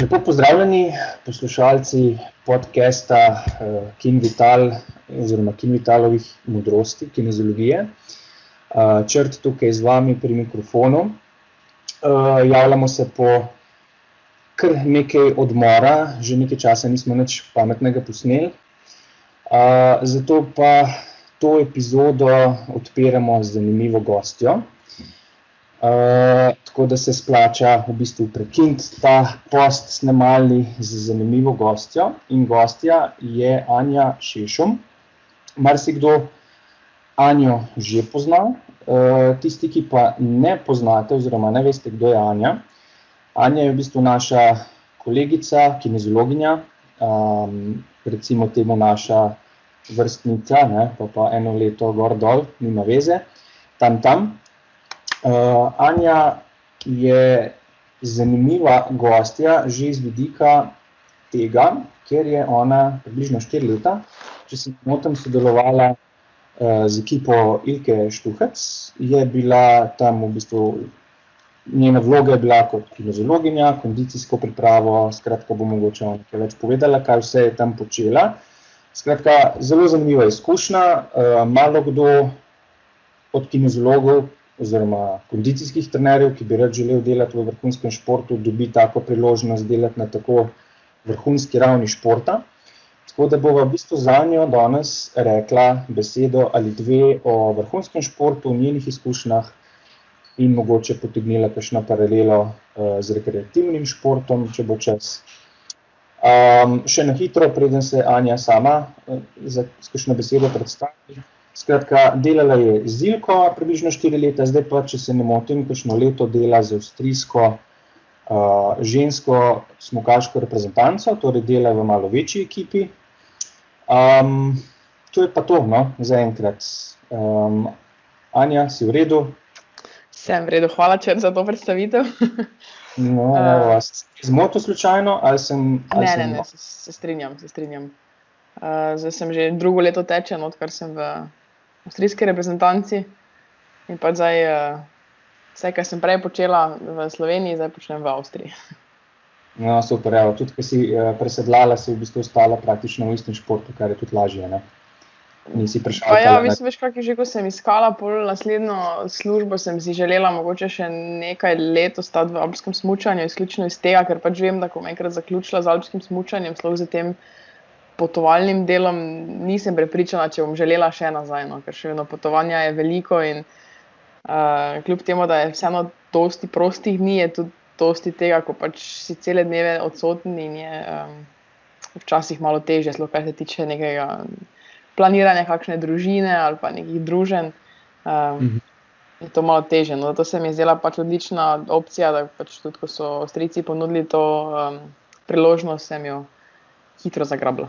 Lepo pozdravljeni poslušalci podcasta Kinvital oziroma Kinvitalovih modrosti, kinezologije. Črt tukaj z vami pri mikrofonu. Javljamo se po kar nekaj odmora, že nekaj časa nismo nič pametnega posneli. Zato pa to epizodo odpiramo z zanimivo gostjo. Tako da se splača v bistvu prekiniti ta post snemalni z zanimivo gostjo. In gostja je Anja Šešum. Marsikdo Anjo že pozna, tisti, ki pa ne poznate oziroma ne veste, kdo je Anja. Anja je v bistvu naša kolegica, kinezologinja, recimo temu naša vrstnica, ne, pa eno leto gor dol, nima veze, tam. Anja je zanimiva gostja že z vidika tega, ker je ona približno 4 leta, če se ne motim, sodelovala z ekipo Ilke Štuhec, je bila tam v bistvu, njena vloga je bila kot kinezologinja, kondicijsko pripravo, skratka bo mogoče nekaj več povedala, kaj vse je tam počela. Skratka, zelo zanimiva izkušnja, malo kdo od kinezologov oziroma kondicijskih trenerjev, ki bi rad želel delati v vrhunskem športu, dobi tako priložnost delati na tako vrhunski ravni športa. Tako da bova v bistvu za njo danes rekla besedo ali dve o vrhunskem športu, njenih izkušnjah in mogoče potegnila kakšno paralelo z rekreativnim športom, če bo čas. Še na hitro, preden se Anja sama za kakšno besedo predstavi. Skratka, delala je z Ilko približno 4 leta, zdaj pa, če se ne motim, kakšno leto dela z avstrijsko žensko smukaško reprezentanco, torej dela v malo večji ekipi. To je pa to, no, zaenkrat. Anja, si v redu? Sem v redu, hvala Črt za to predstavitev. No, vas zmotil slučajno, ali sem... Ne, se strinjam. Zdaj sem že drugo leto tečem, odkar sem v avstrijski reprezentanci in pa zdaj vse, kar sem prej počela v Sloveniji, zdaj počnem v Avstriji. No, super, evo, tudi ko si presedlala, si v bistvu ostala praktično v istem športu, kar je tudi lažje, ne? Nisi prešalkala. Pa ja, mislim, veš, kak je že, ko sem iskala pol naslednjo službo, sem si želela mogoče še nekaj let ostati v alpskem smučanju, izključno iz tega, ker pač vem, da ko bom enkrat zaključila z alpskim smučanjem, sploh za tem potovalnim delom, nisem prepričana, če bom želela še nazaj, no, ker še vedno potovanja je veliko in kljub temu, da je vseeno dosti prostih dni, je tudi dosti tega, ko pač si cele dneve odsoten in je včasih malo težje, sploh kar se tiče nekega planiranja kakšne družine ali pa nekih druženj, je to malo težje. No, zato se mi je zdela pač odlična opcija, da pač tudi, ko so Avstrijci ponudili to priložnost, sem jo hitro zagrabila.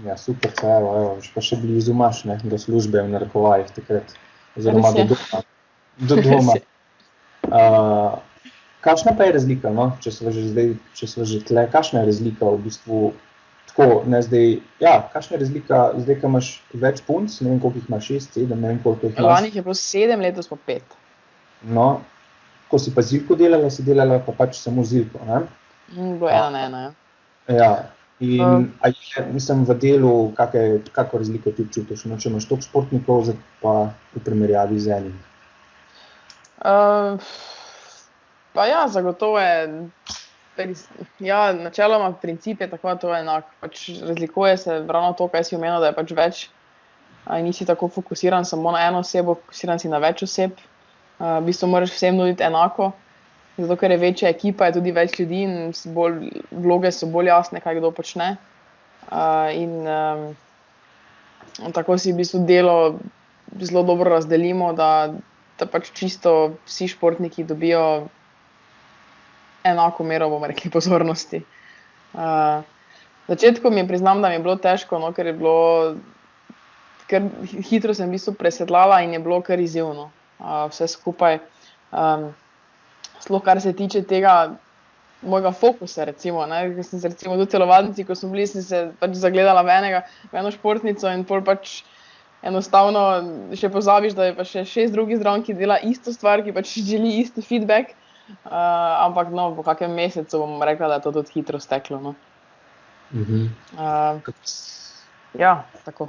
Ja, super, evo, pa še blizu imaš, ne, do službe v narekovajih takrat, oziroma do doma. Kakšna pa je razlika, no, če sva že tle, kakšna je razlika v bistvu, tako, ne zdaj, ja, kakšna je razlika, zdaj, ko imaš več punc, ne vem, koliko jih imaš, 6, 7, ne vem, koliko jih imaš. Lani je bilo 7, letos pa 5. No, ko si pa z Ilko delala, si delala pa pač samo z Ilko, ne? Bilo 1 na 1, ja. Ja, in mislim v delu, kako razliko ti občutiš, no, če imaš toliko športnikov, pa v primerjavi z enim? Pa ja, zagotovo je, ja, načeloma princip je tako, da to je enak, pač razlikuje se ravno to, kaj si omenil, da je pač več, nisi tako fokusiran samo na eno osebo, fokusiran si na več oseb, v bistvu moraš vsem nuditi enako. Zato, ker je večja ekipa, je tudi več ljudi in vloge so bolj jasne, kaj kdo počne. In tako si v bistvu delo zelo dobro razdelimo, da pač čisto vsi športniki dobijo enako mero, bomo rekli, pozornosti. V začetku priznam, da mi je bilo težko, no, ker hitro sem v bistvu presedlala in je bilo kar izzivno. Vse skupaj. Sploh kar se tiče tega mojega fokusa, recimo, ne, ker sem se recimo tudi telovadnici, ko smo bili, sem se pač zagledala v eno športnico in pol pač enostavno še pozabiš, da je pa še 6 drugih zraven, ki dela isto stvar, ki pač želi isti feedback, Ampak no, po kakem mesecu bom rekla, da je to tudi hitro steklo. No. Ja, tako.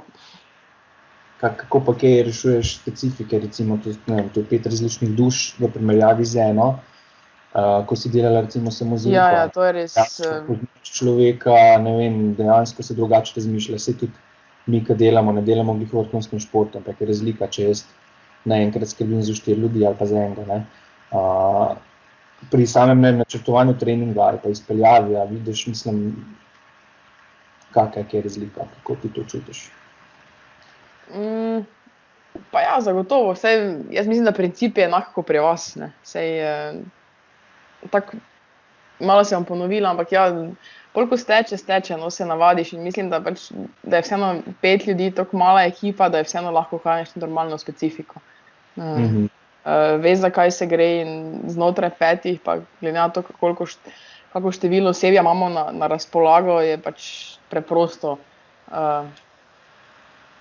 Kako pa kaj rešuješ specifike, recimo to je 5 različnih duš v primerjavi z eno, ko si delala recimo samo z Ja, to je res. Človeka, ne vem, dejansko se drugače razmišlja, se tudi mi, ki delamo, ne delamo v vrhunskem športu, ampak je razlika, če jaz naenkrat skrbim za 4 ljudi ali pa za enega. Ne. Pri samem načrtovanju treninga ali pa izpeljavi, vidiš, mislim, kakšna je razlika, kako ti to čutiš? Pa ja, zagotovo. Jaz mislim, da princip je enak kot pri vas. Ne. Tako, malo se bom ponovila, ampak ja, koliko steče, no, se navadiš in mislim, da je vseeno 5 ljudi, tako mala ekipa, da je vseeno lahko hraneš normalno specifiko. Veš, za kaj se gre in znotraj 5, pa glede na to, kako število osebja imamo na razpolago, je pač preprosto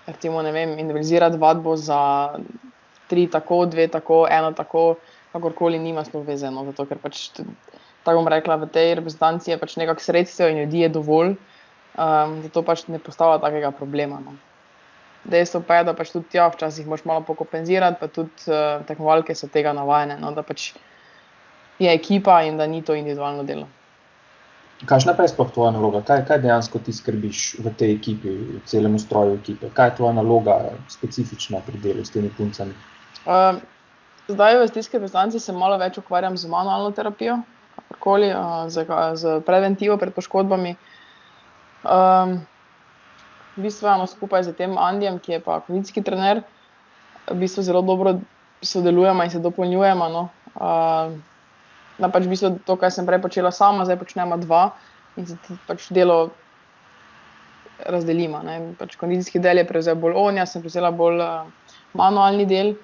recimo, ne vem, individualizirati vadbo za 3 tako, 2 tako, 1 tako, kakorkoli nima sploh veze, no, zato ker pač, tako bom rekla, v tej reprezentanci je pač nekak sredstev in ljudi je dovolj, zato pač ne postavlja takega problema, no. Dejstvo pa je, da pač tudi včasih moraš malo pokompenzirati, pa tudi tekmovalke so tega navajene, no, da pač je ekipa in da ni to individualno delo. Kakšna pa je sploh tvoja naloga? Kaj dejansko ti skrbiš v tej ekipi, v celem ustroju ekipe? Kaj je tvoja naloga specifična pri delu s temi puncami? Zdaj v estetski reprezentanci se malo več ukvarjam z manualno terapijo, kakorkoli, z preventivo pred poškodbami. V bistvu skupaj z tem Andijem, ki je pa kondicijski trener, v bistvu zelo dobro sodelujemo in se dopolnjujemo, no. Da pač v bistvu to, kar sem prej počela sama, zdaj počnemo 2 in se pač delo razdelimo, ne. Pač kondicijski del je prevzel bolj on, jaz sem prevzela bolj manualni del,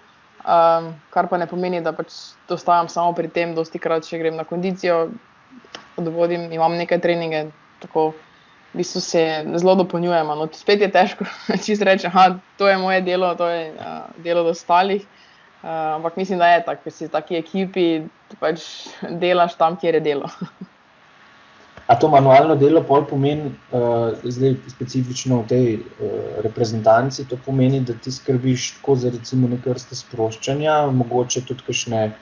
kar pa ne pomeni, da pač ostajam samo pri tem, dostikrat še grem na kondicijo, odvodim, imam nekaj treninge, tako v bistvu se zelo dopolnjujemo, no. Spet je težko čisto reči, to je moje delo, to je delo od ostalih, ampak mislim, da je tako, ker si v taki ekipi, pač delaš tam, kjer je delo. A to manualno delo pol pomeni, zdaj specifično v tej reprezentanci, to pomeni, da ti skrbiš tako za recimo neke vrste sproščanja, mogoče tudi kakšne,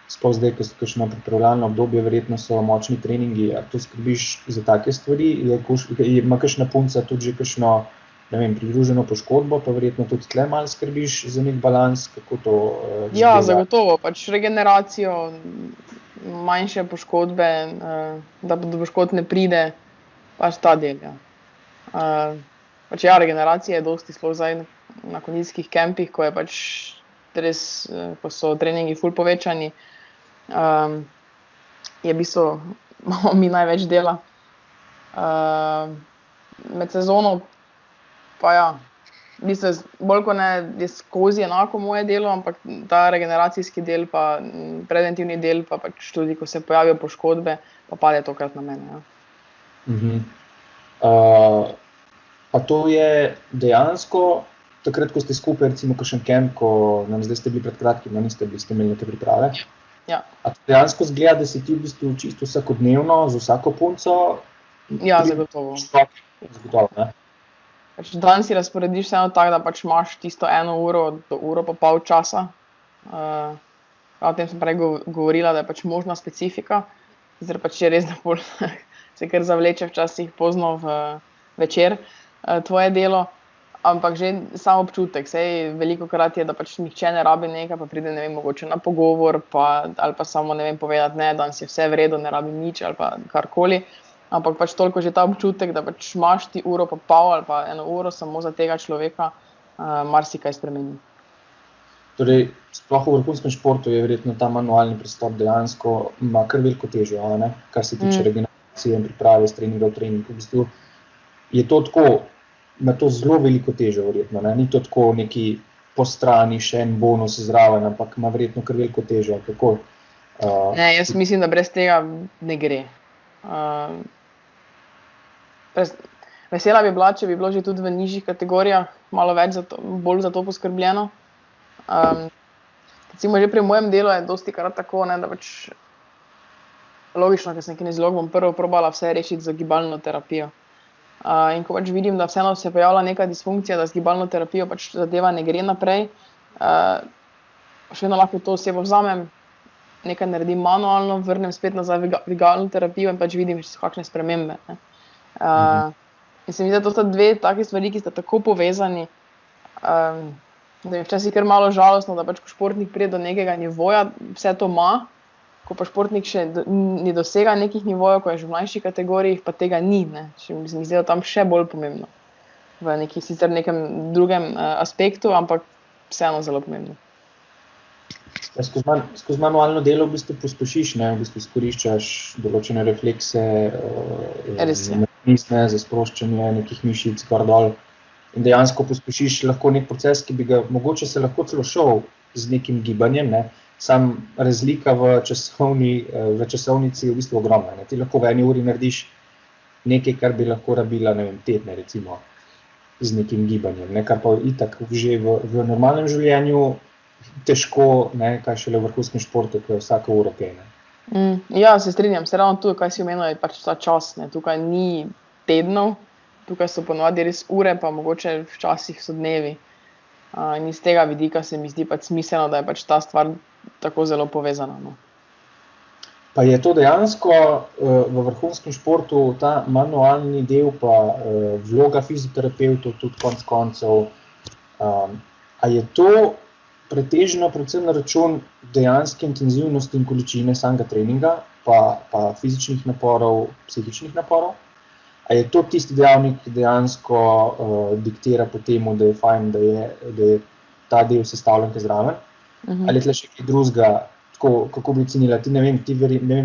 sploh zdaj, ko so kakšno pripravljalno obdobje, verjetno so močni treningi, a to skrbiš za take stvari, ima kakšna punca tudi že kakšno, ne vem, pridruženo poškodbo, pa verjetno tudi tle malo skrbiš za nek balans, kako to izgleda? Ja, zagotovo, pač regeneracijo, manjše poškodbe, da do poškodb ne pride, pač ta del, ja. Pač ja, regeneracija je dosti sploh zdaj na kondicijskih kempih, ko je pač res, ko so treningi ful povečani, je v bistvu, imamo mi največ dela. Med sezono pa ja, v bistvu bolj kot ne je skozi enako moje delo, ampak ta regeneracijski del pa preventivni del pa pač tudi, ko se pojavijo poškodbe, pa pade tokrat na mene, ja. Pa to je dejansko, takrat, ko ste skupaj, recimo kakšen kemp, ko zdaj ste bili pred kratkim, niste imeli neke priprave? Ja. A to dejansko zgleda, da si ti v bistvu čisto vsakodnevno, z vsako punco? Ja, zagotovo. Zagotovo, ne? Pač dan si razporediš vseeno tako, da pač imaš tisto 1 uro do uro pa pol časa. O tem sem prej govorila, da je pač možna specifika, sicer pač je res, da pol se kar zavleče včasih pozno večer tvoje delo, ampak že sam občutek, saj velikokrat je, da pač nihče ne rabi nekaj, pa pride, ne vem, mogoče na pogovor, ali pa samo, ne vem, povedati, ne, danes je vse v redu, ne rabim nič, ali pa karkoli. Ampak pač toliko že ta občutek, da pač imaš ti uro pa pol ali pa 1 uro samo za tega človeka, marsikaj spremeni. Torej, sploh v vrhunskem športu je verjetno ta manualni pristop dejansko ima kar veliko težo, ne? Kar se tiče regeneracije in priprave s treninga v trening. V bistvu je to tako, ima to zelo veliko težo verjetno, ne? Ni to tako neki po strani še en bonus zraven, ampak ima verjetno kar veliko težo. Kako? Ne, jaz mislim, da brez tega ne gre. Vesela bi bila, če bi bilo že tudi v nižjih kategorijah malo več bolj za to poskrbljeno. Recimo že pri mojem delu je dostikrat tako, ne, da pač logično, ker sem kineziolog, bom prvo probala vse rešiti z gibalno terapijo. In ko pač vidim, da vseeno se pojavlja neka disfunkcija, da z gibalno terapijo pač zadeva ne gre naprej, še vedno lahko to osebo vzamem, nekaj naredim manualno, vrnem spet nazaj v gibalno terapijo in pač vidim kakšne spremembe. Ne. In se mi zdi, da to sta dve take stvari, ki sta tako povezani, da je včasih kar malo žalostno, da pač ko športnik pride do nekega nivoja, vse to ima, ko pa športnik še ni dosega nekih nivojev, ko je že v mlajših kategorijah, pa tega ni. Ne. Se mi zdi, da tam še bolj pomembno. V sicer nekem drugem aspektu, ampak vseeno zelo pomembno. Ja, skozi manualno delo v bistvu pospešiš, ne, v bistvu izkoriščaš določene reflekse, mehanizme za sproščanje nekih mišic, gor dol. In dejansko pospešiš lahko nek proces, ki bi ga mogoče se lahko celo šel z nekim gibanjem, ne. Sam razlika v časovnici je v bistvu ogromna. Ne. Ti lahko v 1 uri narediš nekaj, kar bi lahko rabila, ne vem, tedne recimo, z nekim gibanjem, ne, kar pa itak že v normalnem življenju težko, ne, kaj šele v vrhunskem športu, ko je vsaka ura kaj, ne. Ja, se strinjam, se ravno tu, kaj si omenila, je pač ta čas, ne. Tukaj ni tednov, tukaj so ponovadi res ure, pa mogoče včasih so dnevi. In iz tega vidika se mi zdi pač smiselno, da je pač ta stvar tako zelo povezana. No. Pa je to dejansko v vrhunskem športu ta manualni del, pa vloga fizioterapevtov tudi konec koncev, a je to pretežno predvsem na račun dejanske intenzivnosti in količine samega treninga, pa fizičnih naporov, psihičnih naporov? A je to tisti dejavnik, ki dejansko diktira po temu, da je fajn, da je ta del sestavljen zraven? Ali je tle še kaj drugega, kako bi ocenila? Ti ne vem,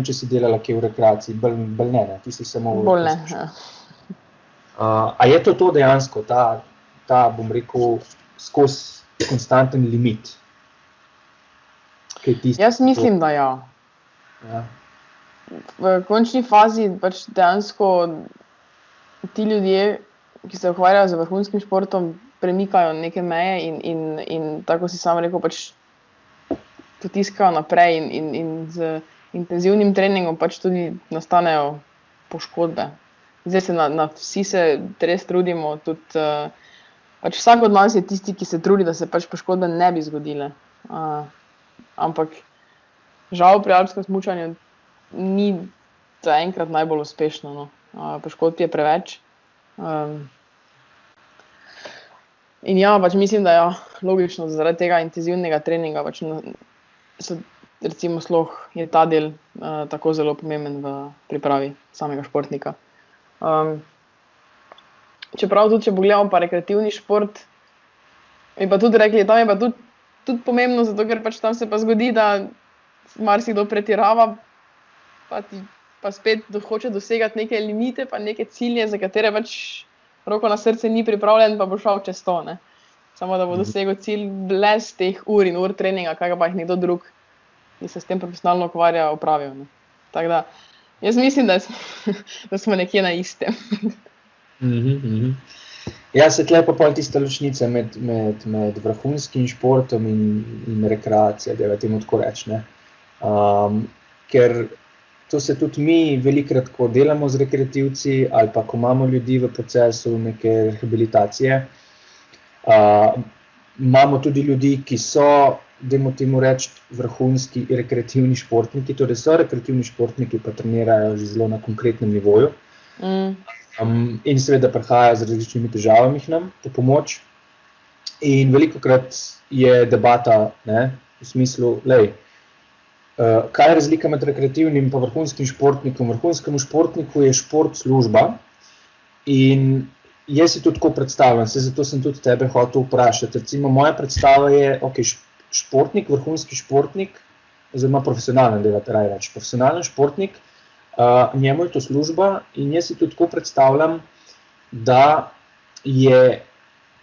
če si delala kaj v rekreaciji, bolj ne, ti si samo... Bolj ne, ja. A je to dejansko, ta bom rekel, skozi konstanten limit? Jaz mislim, da ja. V končni fazi pač dejansko ti ljudje, ki se ukvarjajo z vrhunskim športom, premikajo neke meje in tako si sam rekel, pač potiskajo naprej in z intenzivnim treningom pač tudi nastanejo poškodbe. Zdaj vsi se res trudimo, tudi pač vsak od nas je tisti, ki se trudi, da se pač poškodbe ne bi zgodile. Ampak žal pri alpskem smučanju ni zaenkrat najbolj uspešno. No. Poškodb je preveč. In ja, pač mislim, da je logično, zaradi tega intenzivnega treninga pač recimo sploh je ta del tako zelo pomemben v pripravi samega športnika. Čeprav tudi, če pogledamo pa rekreativni šport, bi pa tudi rekli, tam je pa tudi pomembno, zato ker pač tam se pa zgodi, da marsikdo pretirava, pa spet hoče dosegati neke limite, pa neke cilje, za katere pač roko na srce ni pripravljen, pa bo šel čez to, ne. Samo da bo dosegel cilj brez teh ur in ur treninga, kaj pa jih nekdo drug, ki se s tem profesionalno ukvarja, opravil. Ne. Tako da, jaz mislim, da smo nekje na istem. Ja, se tle pa pol tista ločnica med vrhunskim športom in rekreacijo, da temu tako reči, ne. Ker to se tudi mi velikokrat, ko delamo z rekreativci ali pa ko imamo ljudi v procesu neke rehabilitacije, imamo tudi ljudi, ki so, dajmo temu reči, vrhunski rekreativni športniki, torej so rekreativni športniki, pa trenirajo že zelo na konkretnem nivoju. In seveda prihajajo z različnimi težavami k nam po pomoč. In velikokrat je debata, ne, v smislu, kaj je razlika med rekreativnim in vrhunskim športnikom? Vrhunskemu športniku je šport služba in jaz si tudi tako predstavljam, zato sem tudi tebe hotel vprašati. Recimo, moja predstava je, športnik, vrhunski športnik, oziroma profesionalen, profesionalen športnik, njemu je to služba in jaz si tudi tako predstavljam, da je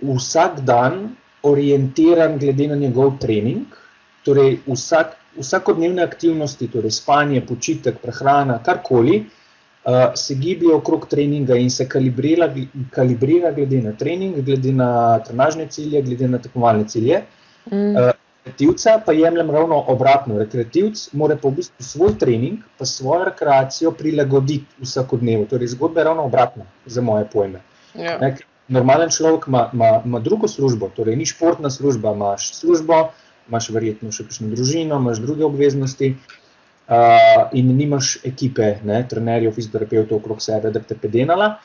vsak dan orientiran glede na njegov trening, torej vsakodnevne aktivnosti, torej spanje, počitek, prehrana, karkoli, se giblje okrog treninga in se kalibrira glede na trening, glede na trenažne cilje, glede na tekmovalne cilje. rekreativca pa jemljem ravno obratno. Rekreativc mora pa v bistvu svoj trening pa svojo rekreacijo prilagoditi vsakodnevu. Torej, zgodba je ravno obratna za moje pojme. Ja. Normalen človek ima drugo službo, torej ni športna služba, imaš službo, imaš verjetno še kakšno družino, imaš druge obveznosti in nimaš ekipe, trenerjev, fizioterapevtov okrog sebe, da bi te pedenala.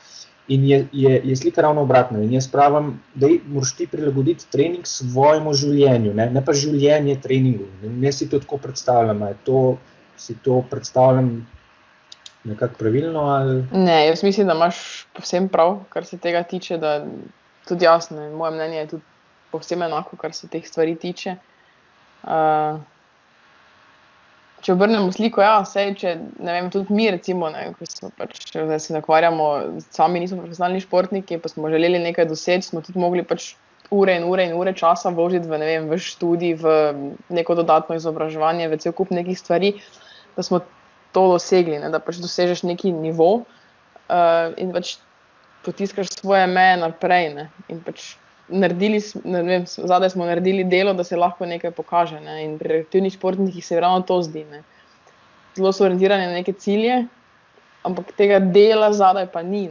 In je slika ravno obratna. In jaz pravim, da moraš ti prilagoditi trening svojemu življenju, ne pa življenje treningu. Jaz si to tako predstavljam, si to predstavljam nekako pravilno ali? Ne, jaz mislim, da imaš povsem prav, kar se tega tiče, da tudi jasno, moje mnenje je tudi povsem enako, kar se teh stvari tiče. Če obrnemo sliko, če, ne vem, tudi mi recimo, ko smo zdaj se nakvarjamo, sami nismo profesionalni športniki, pa smo želeli nekaj doseči, smo tudi mogli ure in ure in ure časa vložiti v študij, v neko dodatno izobraževanje, v cel kup nekih stvari, da smo to dosegli, da dosežeš neki nivo in potiskaš svoje meje naprej, in zadaj smo naredili delo, da se lahko nekaj pokaže, in pri rekreativnih športnikih se ravno to zdi, Zelo so orientirani na neke cilje, ampak tega dela zadaj pa ni,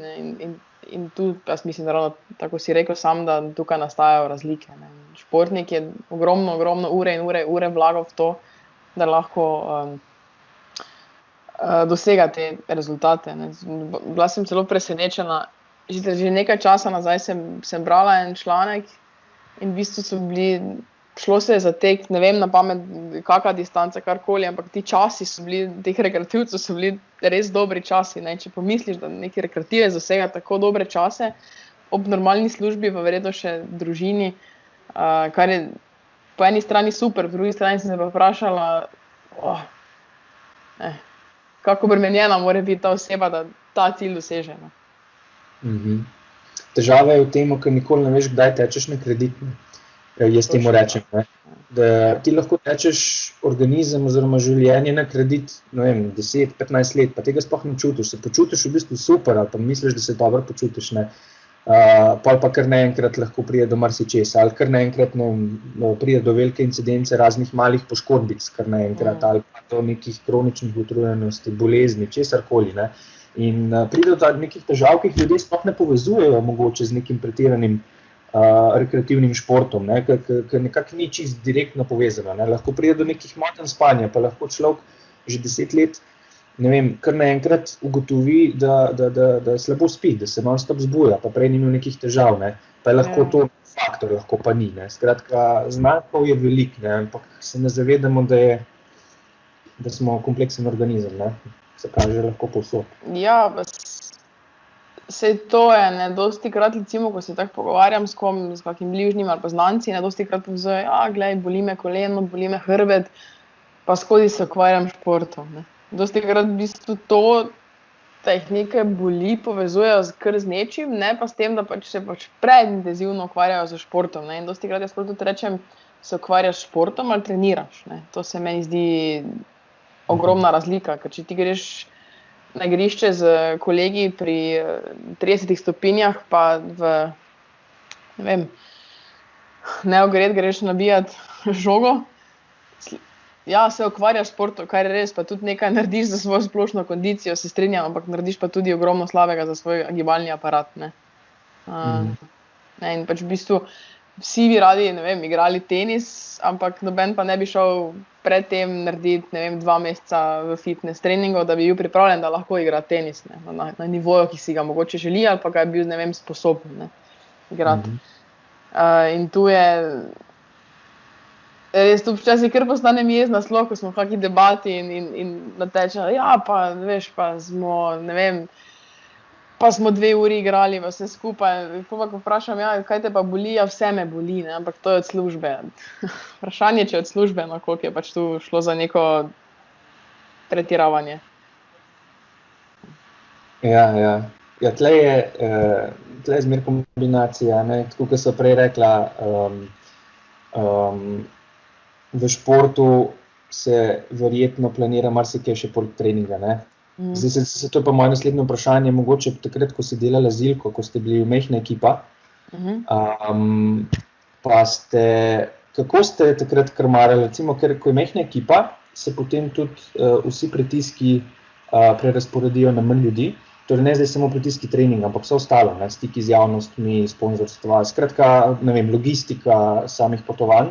in tu, jaz mislim, da ravno tako si rekel sam, da tukaj nastajajo razlike, Športnik je ogromno ure in ure vlagal v to, da lahko dosega te rezultate, Bila sem celo presenečena, že nekaj časa nazaj sem brala en članek in v bistvu šlo se je za tek, ne vem na pamet, kakšna distanca, karkoli, ampak ti časi so bili, teh rekreativcev so bili res dobri časi, Če pomisliš, da neki rekreativec dosega tako dobre čase, ob normalni službi, pa verjetno še družini, kar je po eni strani super, po drugi strani sem se pa vprašala, kako obremenjena mora biti ta oseba, da ta cilj doseže. Težava je v tem, ker nikoli ne veš, kdaj tečeš na kredit. Jaz temu rečem, da ti lahko tečeš organizem oziroma življenje na kredit, 10-15 let, pa tega sploh ne čutiš. Se počutiš v bistvu super, ali pa misliš, da se dobro počutiš, Pol pa kar naenkrat lahko pride do marsičesa, ali kar naenkrat pride do velike incidence raznih malih poškodbic, kar naenkrat, ali pa do nekih kroničnih utrujenosti, bolezni, česarkoli, In pride do nekih težav, ki jih ljudje sploh ne povezujejo mogoče z nekim pretiranim rekreativnim športom, ker nekako ni čisto direktno povezano. Lahko pride do nekih motenj spanja, pa lahko človek že 10 let, kar naenkrat ugotovi, da slabo spi, da se non-stop zbuja, pa prej ni imel nekih težav, pa je lahko to faktor, lahko pa ni. Skratka, znakov je veliko, ampak se ne zavedamo, da smo kompleksen organizem, se kaže lahko povsod. Ja, sej to je, dostikrat recimo, ko se tako pogovarjam s kakim bližnjim ali pa znanci, dostikrat povzuje, glej, boli me koleno, boli me hrbet, pa skozi se ukvarjam s športom, Dostikrat v bistvu to, da jih nekaj boli, povezujejo kar z nečim, ne pa s tem, da se preintenzivno ukvarjajo z športom, In dostikrat jaz tudi rečem, se ukvarjaš s športom ali treniraš, To se meni zdi ogromna razlika, ker če ti greš na igrišče z kolegi pri 30 stopinjah, pa neogret greš nabijati žogo. Ja, se ukvarjaš s športom, kar je res, pa tudi nekaj narediš za svojo splošno kondicijo, se strinjam, ampak narediš pa tudi ogromno slabega za svoj gibalni aparat, In v bistvu vsi bi radi, igrali tenis, ampak noben pa ne bi šel predtem narediti, 2 meseca v fitness treningov, da bi bil pripravljen, da lahko igra tenis, na nivoju, ki si ga mogoče želi, ali pa ga je bil, sposoben, igrati. In tu je res, tu včasih kar postanem jezna sploh, ko smo v kakšni debati in natečemo, pa veš, pa smo, pa smo 2 uri igrali, pa vse skupaj. Ko vprašam, kaj te pa boli, vse me boli, ampak to je od službe. Vprašanje, če je od službe, koliko je tu šlo za neko pretiravanje. Ja, tle je zmer kombinacija, tako kot so prej rekla, v športu se verjetno planira marsikaj še poleg treninga, Zdaj to je pa moje naslednje vprašanje, mogoče takrat, ko si delala z Ilko, ko ste bili majhna ekipa, pa ste kako ste takrat krmarili, recimo, ker ko je majhna ekipa, se potem tudi vsi pritiski prerasporedijo na manj ljudi, torej ne zdaj samo pritiski treninga, ampak vse ostalo, ne, stiki z javnostmi, sponzorstva, skratka, ne vem, logistika samih potovanj.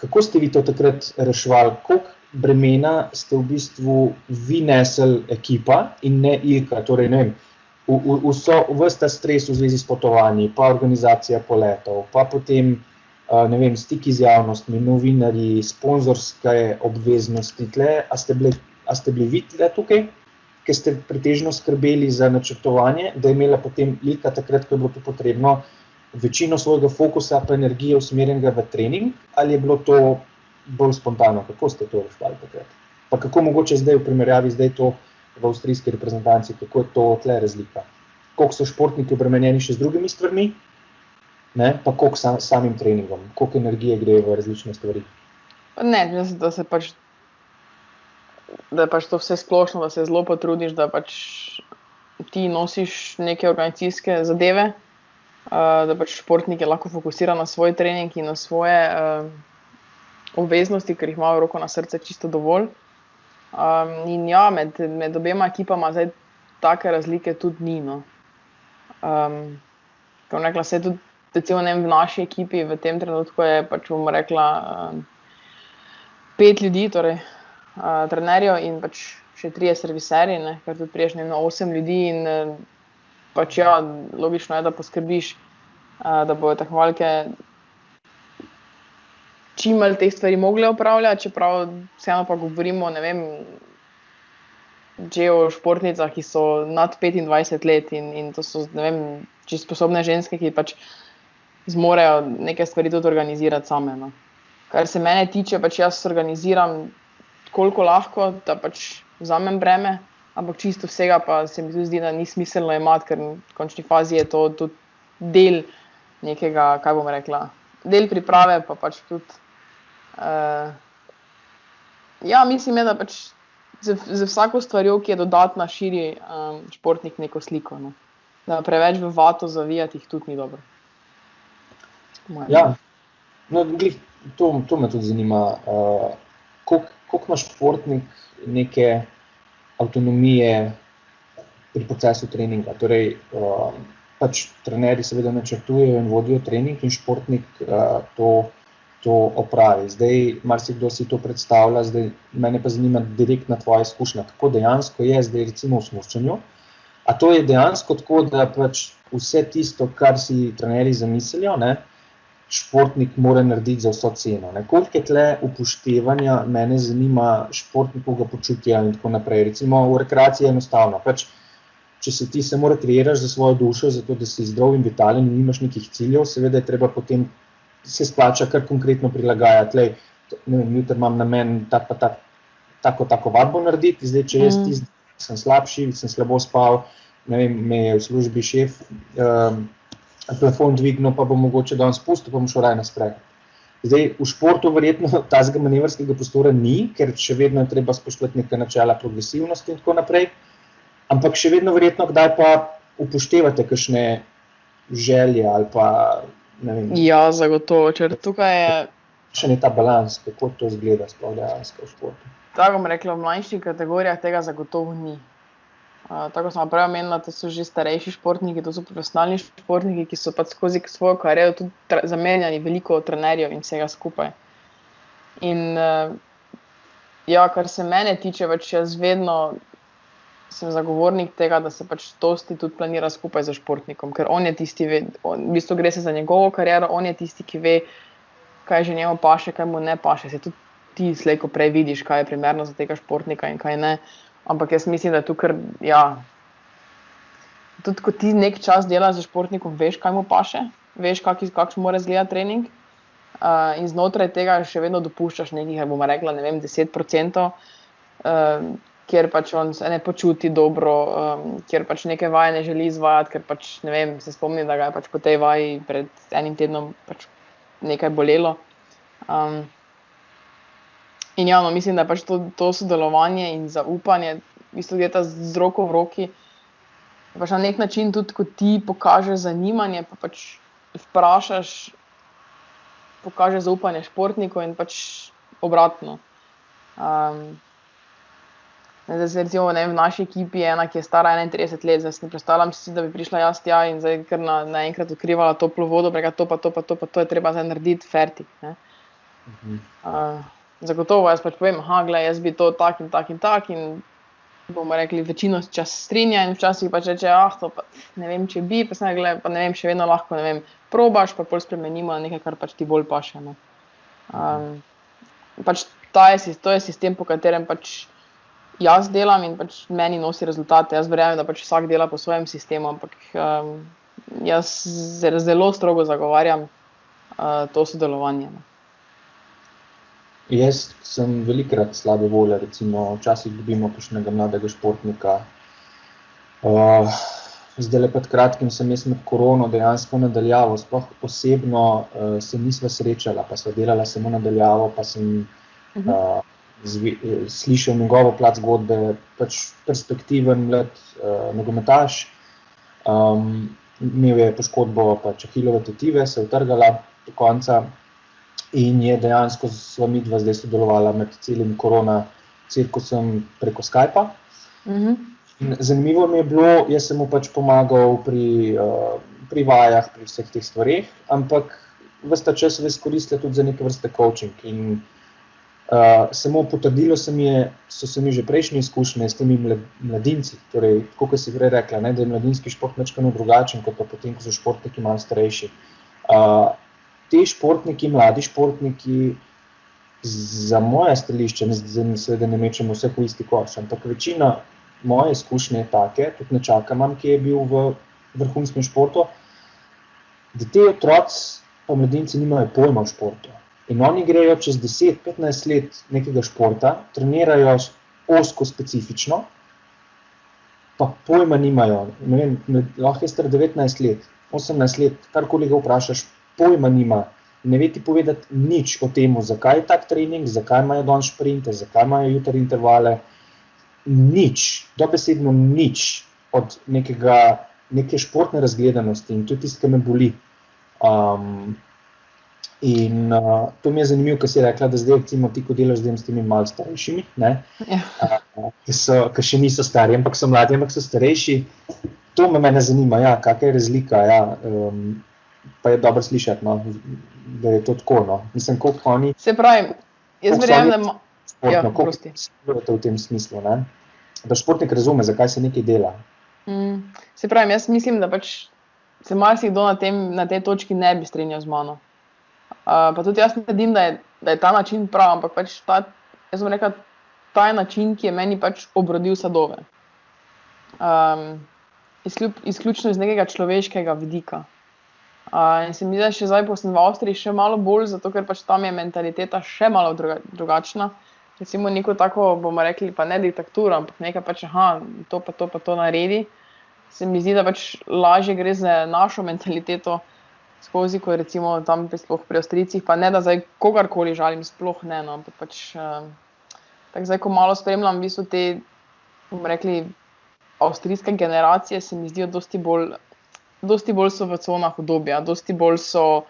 Kako ste vi to takrat reševali? Koliko bremena ste v bistvu vi nesli ekipa in ne Ilka? Torej, ne vem, ves ta stres v zvezi s potovanji, pa organizacija poletov, pa potem ne vem, stiki z javnostmi, novinarji, sponzorske obveznosti tle, a ste bili vi tle tukaj, ker ste pretežno skrbeli za načrtovanje, da je imela potem Ilka takrat, ko je bilo to potrebno, večino svojega fokusa pa energije usmerjenega v trening, ali je bilo to bolj spontano? Kako ste to reševali takrat? Pa kako mogoče zdaj v primerjavi zdaj to v avstrijski reprezentanci, kako je to tle razlika? Koliko so športniki obremenjeni še z drugimi stvarmi, ne? Pa koliko samim treningom, koliko energije gre v različne stvari? Ne, mislim, da je pač to vse splošno, da se zelo potrudiš, da pač ti nosiš neke organizacijske zadeve, da pač športnik je lahko fokusiran na svoj trening in na svoje obveznosti, ker jih ima v roko na srce čisto dovolj. In ja, med obema ekipama zdaj take razlike tudi ni, no. Ko bom rekla, se tudi recimo v naši ekipi v tem trenutku je pač, bomo rekla, 5 ljudi, torej trenerjev in pač še 3 serviserji, ne, ker tudi priješ na 8 ljudi in pač ja, logično je, da poskrbiš, da bojo tekmovalke čim bolj teh stvari mogle opravljati, čeprav vseeno pa govorimo, ne vem, že o športnicah, ki so nad 25 let in to so, ne vem, čisto sposobne ženske, ki pač zmorejo neke stvari tudi organizirati same, no. Kar se mene tiče, pač jaz organiziram koliko lahko, da pač vzamem breme, ampak čisto vsega pa se mi tudi zdi, da ni smiselno imati, ker v končni fazi je to tudi del nekega, kaj bom rekla, del priprave, pa pač tudi ja, mislim je, da pač z vsako stvarjo, ki je dodatna, širi športnik neko sliko, no. Da preveč v vato zavijati jih tudi ni dobro. Ja, no, glih, to me tudi zanima, koliko ima športnik neke avtonomije pri procesu treninga. Torej, pač trenerji seveda načrtujejo in vodijo trening in športnik to opravi. Zdaj, marsikdo si to predstavlja, zdaj mene pa zanima direktna tvoja izkušnja, kako dejansko je zdaj recimo v smučanju. A to je dejansko tako, da pač vse tisto, kar si trenerji zamislijo, ne, športnik mora narediti za vso ceno. Koliko je tle upoštevanja, mene zanima športnikovega počutja in tako naprej. Recimo v rekreaciji je enostavno. Pač, če se ti samo rekreiraš za svojo dušo, zato da si zdrav in vitalen in nimaš nekih ciljev, seveda je treba potem se splača kar konkretno prilagajati. Lej, ne vem, jutri imam namen tako vadbo narediti, zdaj če jaz sem slabši, sem slabo spal, ne vem, me je v službi šef telefon dvignil, pa bom mogoče danes spustil, pa bom šel raje na sprehod. Zdaj, v športu verjetno tazga manevrskega prostora ni, ker še vedno je treba spoštovati neka načela progresivnosti in tako naprej, ampak še vedno verjetno kdaj pa upoštevate kakšne želje ali pa, ne vem. Ja, zagotovo, če tukaj je še ne ta balans, kako to izgleda sploh dejansko v športu. Tako bom rekla, v mlajših kategorijah tega zagotovo ni. Tako sem prej omenila, to so že starejši športniki, to so profesionalni športniki, ki so pač skozi svojo kariero tudi zamenjali veliko trenerjev in vsega skupaj. In ja, kar se mene tiče, pač jaz vedno sem zagovornik tega, da se pač dosti tudi planira skupaj z športnikom, ker on je tisti, v bistvu gre se za njegovo kariero, on je tisti, ki ve, kaj že njemu paše, kaj mu ne paše. Se tudi ti slej ko prej vidiš, kaj je primerno za tega športnika in kaj ne. Ampak jaz mislim, da je tukaj, ja, tudi ko ti nek čas delaš z športnikom, veš, kaj mu paše, veš, kakšen mora izgledati trening in znotraj tega še vedno dopuščaš nekih, bomo rekla, ne vem, 10%, kjer pač on se ne počuti dobro, kjer pač neke vaje ne želi izvajati, ker pač, ne vem, se spomnim, da ga je pač po tej vaji pred enim tednom pač nekaj bolelo. In ja, no, mislim, da je pač to sodelovanje in zaupanje, v bistvu gre ta z roko v roki, pač na nek način tudi, ko ti pokažeš zanimanje, pa pač vprašaš pokaže zaupanje športniku in pač obratno. Zdaj, recimo, ne vem, v naši ekipi je ena, ki je stara 31 let, zdaj si ne predstavljam si, da bi prišla jaz tja in zdaj kar naenkrat odkrivala toplo vodo, preka to je treba zdaj narediti, fertik. Zagotovo jaz pač povem, glej, jaz bi to tak in bomo rekli, večino čas strinja in včasih pač reče, to pa ne vem, če bi, pa ne vem, še vedno lahko, ne vem, probaš, pa pol spremenimo na nekaj, kar pač ti bolj paše. Pač to je sistem, po katerem pač jaz delam in pač meni nosi rezultate. Jaz verjamem, da pač vsak dela po svojem sistemu, ampak jaz zelo strogo zagovarjam to sodelovanje. Jaz sem velikrat slabe volje, recimo včasih dobimo kakšnega mladega športnika. Zdaj pred kratkim sem jaz med korono dejansko nadaljavo, sploh osebno se nisva srečala, pa sva delala samo nadaljavo, pa sem slišal njegovo plat zgodbe, pač perspektiven mlad nogometaš. Imel je poškodbo pač ahilove tetive, se je utrgala do konca in je dejansko sva midva zdaj sodelovala med celim korona cirkusom preko Skypa. Zanimivo mi je bilo, jaz sem mu pač pomagal pri vajah, pri vseh teh stvareh, ampak ves ta čas sem izkoristila tudi za neke vrste coaching in samo potrdilo so se mi že prejšnje izkušnje s temi mladinci, torej, tako kot si prej rekla, da je mladinski šport majčkeno drugačen, kot pa potem, ko so športniki malo starejši. Te športniki, mladi športniki, za moje stališče, seveda ne mečem vse v isti koš, ampak večina moje izkušnje je take, tudi nečaka imam, ki je bil v vrhunskem športu, da te otroci pa mladinci nimajo pojma v športu. In oni grejo čez 10-15 let nekega športa, trenirajo ozko specifično, pa pojma nimajo. Ne vem, lahko je star 19 let, 18 let, karkoli ga vprašaš, pojma nima. Ne ve ti povedati nič o tem, zakaj je tak trening, zakaj imajo danes šprinte, zakaj imajo jutri intervale. Nič, dobesedno nič od neke športne razgledanosti in tudi tisto, ki me boli. To mi je zanimivo, ko si rekla, da zdaj recimo ti, ko delaš zdaj s temi malo starejšimi, ki še niso stari, ampak so mladi, ampak so starejši. To mene zanima, kakva je razlika, pa je dobro slišati, da je to tako, Mislim, koliko oni... Se pravi, jaz verjamem, da koliko v tem smislu, da športnik razume, zakaj se nekaj dela. Se pravi, jaz mislim, da pač se marsikdo na tej točki ne bi strinjal z mano. Pa tudi jaz naredim, da je ta način prav, ampak pač jaz bom rekla, ta je način, ki je meni pač obrodil sadove. Izključno iz nekega človeškega vidika. In se mi zdi, da še zdaj, ko sem v Avstriji, še malo bolj, zato ker pač tam je mentaliteta še malo drugačna. Recimo neko tako, bomo rekli, pa ne diktaturo, ampak nekaj pač, to naredi. Se mi zdi, da pač lažje gre za našo mentaliteto skozi, ko recimo tam sploh pri Avstrijcih, pa ne da zdaj kogarkoli žalim, sploh ne, ampak pač tako zdaj, ko malo spremljam v bistvu te, bomo rekli, avstrijske generacije, se mi zdijo dosti bolj so v conah udobja, dosti bolj so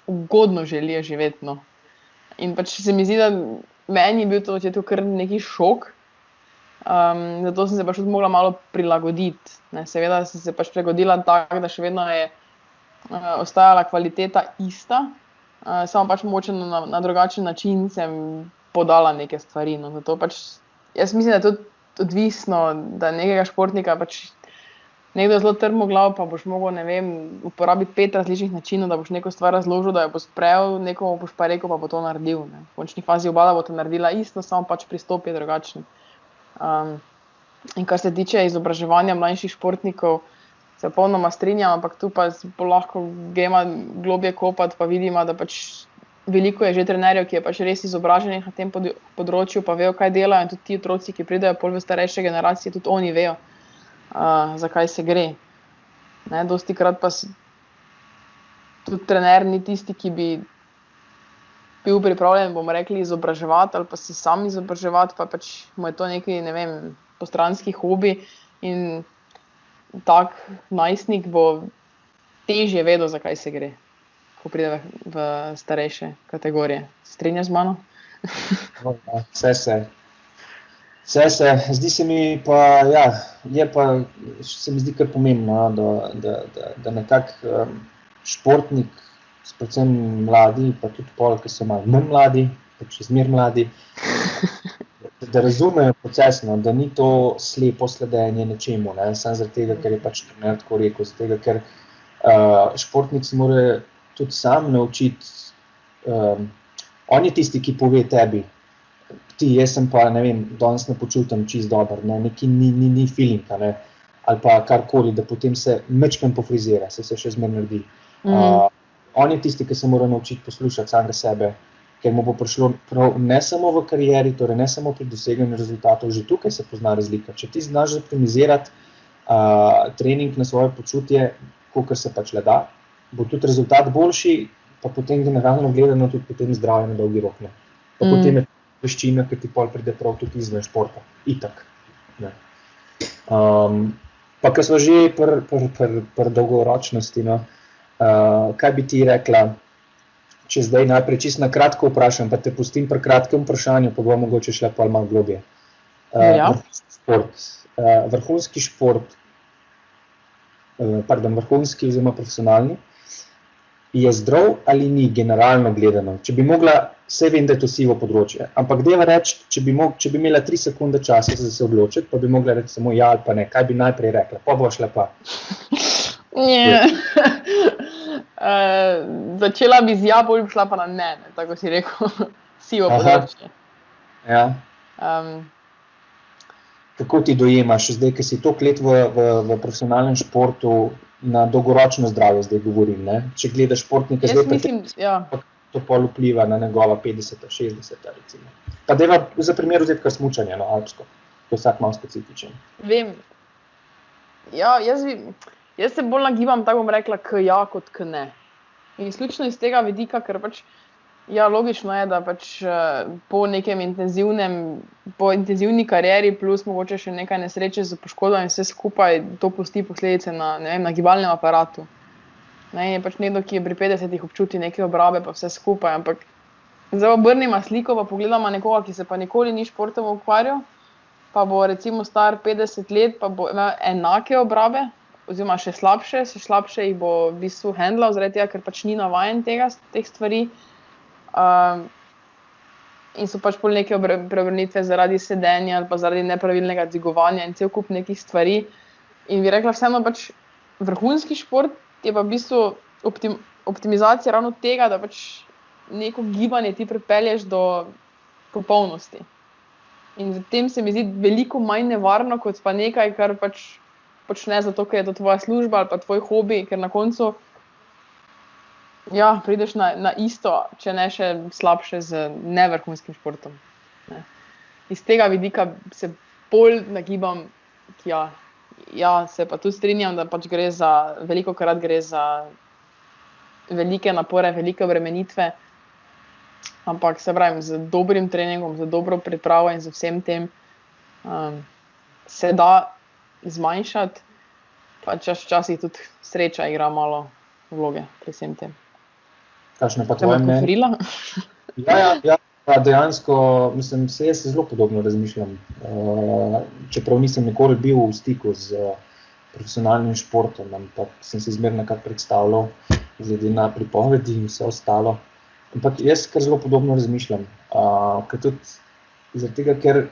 ugodno želijo živeti, In pač se mi zdi, da meni je bil to začetku kar neki šok, zato sem se pač tudi mogla malo prilagoditi. Seveda sem se pač prilagodila tako, da še vedno je ostajala kvaliteta ista, samo pač mogoče na drugačen način sem podala neke stvari. Zato pač, jaz mislim, da je tudi odvisno, da nekega športnika pač nekdo je zelo trmoglav, pa boš mogel, ne vem, uporabiti 5 različnih načinov, da boš neko stvar razložil, da jo bo sprejel, nekomu boš pa rekel, pa bo to naredil. V končni fazi oba bo to naredila isto, samo pač pristop je drugačen. In kar se tiče izobraževanja mlajših športnikov, se popolnoma strinjam, ampak tu pa lahko gremo globje kopati, pa vidimo, da pač veliko je že trenerjev, ki je pač res izobraženih na tem področju, pa vejo, kaj delajo, in tudi ti otroci, ki pridejo pol v starejše generacije, tudi oni vejo, zakaj se gre. Dostikrat pa tudi trener ni tisti, ki bi bil pripravljen, bomo rekli, izobraževati ali pa se sam izobraževati, pa pač mu je to neki, ne vem, postranski hobi in tak najstnik bo težje vedel, zakaj se gre. ko pride v starejše kategorije. Strinjaš z mano? Vse se. Zdi se mi pa, se mi zdi kar pomembno, da nekako športnik, predvsem mladi, pa tudi pol, ki so malo manj mladi, pa še zmeraj mladi, da razumejo procesno, da ni to slepo sledenje nečemu, ne? Samo zaradi tega, ker je pač trener tako rekel, zaradi tega, ker športnik se mora tudi sam naučiti, on je tisti, ki pove tebi, jaz sem pa, ne vem, danes ne počutim čisto dobro, ne, neki ni feeling, ne, ali pa karkoli, da potem se mečkam pofrizira, se še zmeraj naredi. On je tisti, ki se mora naučiti poslušati samega sebe, ker mu bo prišlo prav ne samo v karieri, torej ne samo pri doseganju rezultatov, že tukaj se pozna razlika. Če ti znaš optimizirati trening na svoje počutje, kolikor se pač le da, bo tudi rezultat boljši, pa potem generalno gledano tudi potem zdravje na dolgi rok. Pa potem je veščina, ki ti pol pride prav tudi izven športa. Itak. Ne. Pa ko smo že pri dolgoročnosti, no, kaj bi ti rekla, če zdaj najprej čisto na kratko vprašam, pa te pustim pri kratkem vprašanju, pa bomo mogoče šle pol malo globje. Vrhunski šport, vrhunski oziroma profesionalni, je zdrav ali ni generalno gledano? Če bi mogla, vse vem, da je to sivo področje, ampak deva reči, če bi imela 3 sekunde časa za se odločiti, pa bi mogla reči samo ja ali pa ne, kaj bi najprej rekla? Pa bo šla pa. Začela bi z ja, bolj bi šla pa na ne, tako si rekel, sivo področje. Ja. Kako ti dojemaš, zdaj, ki si toliko let v profesionalnem športu, na dolgoročno zdravje zdaj govorim, ne? Če gledaš športnika, zdaj mislim, to pol vpliva na njegova 50, 60, recimo. Pa deva za primer vzeti kar smučanje, no, alpsko, to je vsak malo specifičen. Vem. Ja, jaz se bolj nagibam, tako bom rekla, k ja, kot k ne. In izključno iz tega vidika, ker pač, ja, logično je, da pač po nekem intenzivni karieri plus mogoče še nekaj nesreče z poškodbami vse skupaj to pusti posledice na gibalnem aparatu. Ne, je pač nekdo, ki je pri 50-ih občuti neke obrabe pa vse skupaj, ampak zdaj obrnimo sliko pa pogledamo nekoga, ki se pa nikoli ni športom ukvarjal, pa bo recimo star 50 let, pa bo imel enake obrabe, oziroma še slabše jih bo v bistvu handlal, zaradi tega, ker pač ni navajen teh stvari. In so pač pol neke preobrnitve zaradi sedenja ali pa zaradi nepravilnega dvigovanja in cel kup nekih stvari. In bi rekla vseeno pač vrhunski šport je pa v bistvu optimizacija ravno tega, da pač neko gibanje ti pripelješ do popolnosti. In v tem se mi zdi veliko manj nevarno, kot pa nekaj, kar pač počne zato, ker je to tvoja služba ali pa tvoj hobi, ker na koncu ja, prideš na isto, če ne še slabše z nevrhunskim športom. Ne. Iz tega vidika se bolj nagibam, ja, se pa tudi strinjam, da pač velikokrat gre za velike napore, velike obremenitve, ampak se pravim, z dobrim treningom, z dobro pripravo in z vsem tem se da zmanjšati, pa včasih tudi sreča igra malo vloge pri vsem tem. Kakšno pa tvoje mnenje? Ja, dejansko, mislim, jaz zelo podobno razmišljam. Čeprav nisem nikoli bil v stiku z profesionalnim športom, ampak sem si zmeraj nekako predstavljal, glede na pripovedi in vse ostalo. Ampak jaz kar zelo podobno razmišljam. Ker tudi zaradi tega, ker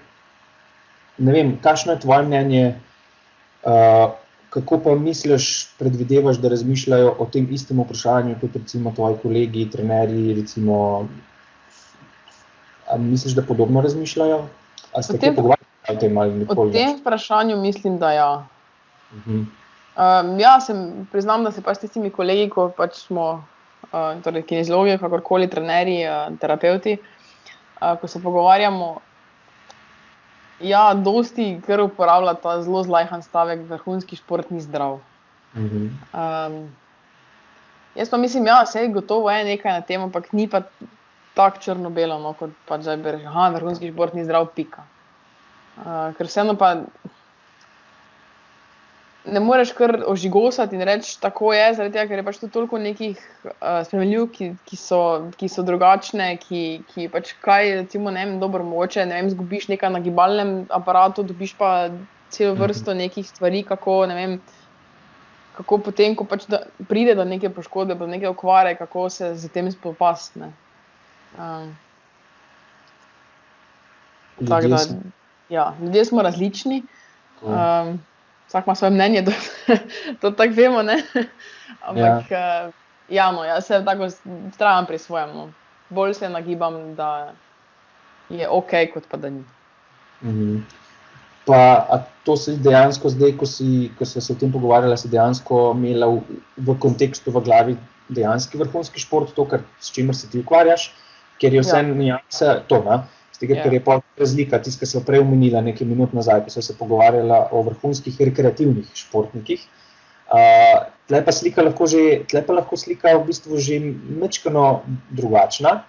ne vem, kakšno je tvoje mnenje, kako pa misliš, predvidevaš, da razmišljajo o tem istem vprašanju, kot recimo tvoji kolegi, trenerji, recimo, a misliš, da podobno razmišljajo? A ste kaj pogovarjali o tem ali nikoli? O tem vprašanju mislim, da ja. Ja, priznam, da se pač s tistimi kolegi, ko pač smo torej kineziologi, kakorkoli trenerji, terapevti, ko se pogovarjamo, ja, dosti kar uporablja ta zelo zlajhan stavek, vrhunski šport ni zdrav. Jaz pa mislim, ja, saj gotovo je nekaj na tem, ampak ni pa tako črno-belo, no, kot pač zdaj bi rekel, vrhunski šport ni zdrav, pika. Ker vseeno pa, ne moreš kar ožigosati in reči, tako je, zaradi tega, ker je pač tu toliko nekih spremenljiv, ki so drugačne, ki pač kaj, recimo, ne vem, dobro mogoče, ne vem, zgubiš nekaj na gibalnem aparatu, dobiš pa celo vrsto nekih stvari, kako, ne vem, kako potem, ko pač pride do neke poškodbe, do neke okvare, kako se z tem spopasti, ne. Tako da, ja, ljudje smo različni, vsak ima svoje mnenje, to tako vemo, ne, ampak, no, jaz se tako vztrajam pri svojem, no. Bolj se nagibam, da je okej, kot pa da ni. Pa, a to si dejansko zdaj, ko si se o tem pogovarjala, si dejansko imela v kontekstu v glavi dejanski vrhunski šport, to, s čimer se ti ukvarjaš, ker je vse nijanse to, ne? Z tega, ker je pa razlika, tisto, kar sem prej omenila nekaj minut nazaj, ko sem se pogovarjala o vrhunskih rekreativnih športnikih. Tle pa lahko slika v bistvu že mečkano drugačna,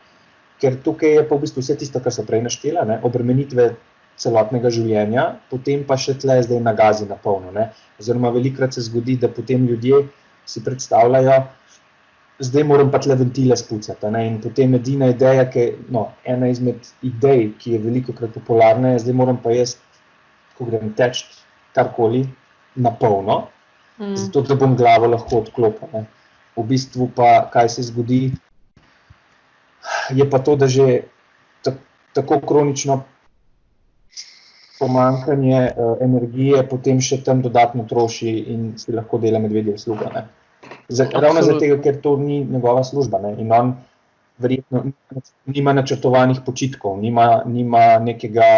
ker tukaj je pa v bistvu vse tisto, kar sem prej naštela, ne, obremenitve celotnega življenja, potem pa še tle zdaj nagazi na polno, ne. Oziroma velikokrat se zgodi, da potem ljudje si predstavljajo, zdaj moram pa tle ventile spucati, ne, in potem edina ideja, ena izmed idej, ki je velikokrat popularna, je, zdaj moram pa jaz, ko grem teč karkoli, na polno, zato da bom glavo lahko odklopil, ne. V bistvu pa, kaj se zgodi, je pa to, da že tako kronično pomanjkanje energije potem še tam dodatno troši in si lahko dela medvedja usluga, ne. Ravno zaradi tega, ker to ni njegova služba, ne, in on verjetno nima načrtovanih počitkov, nima nekega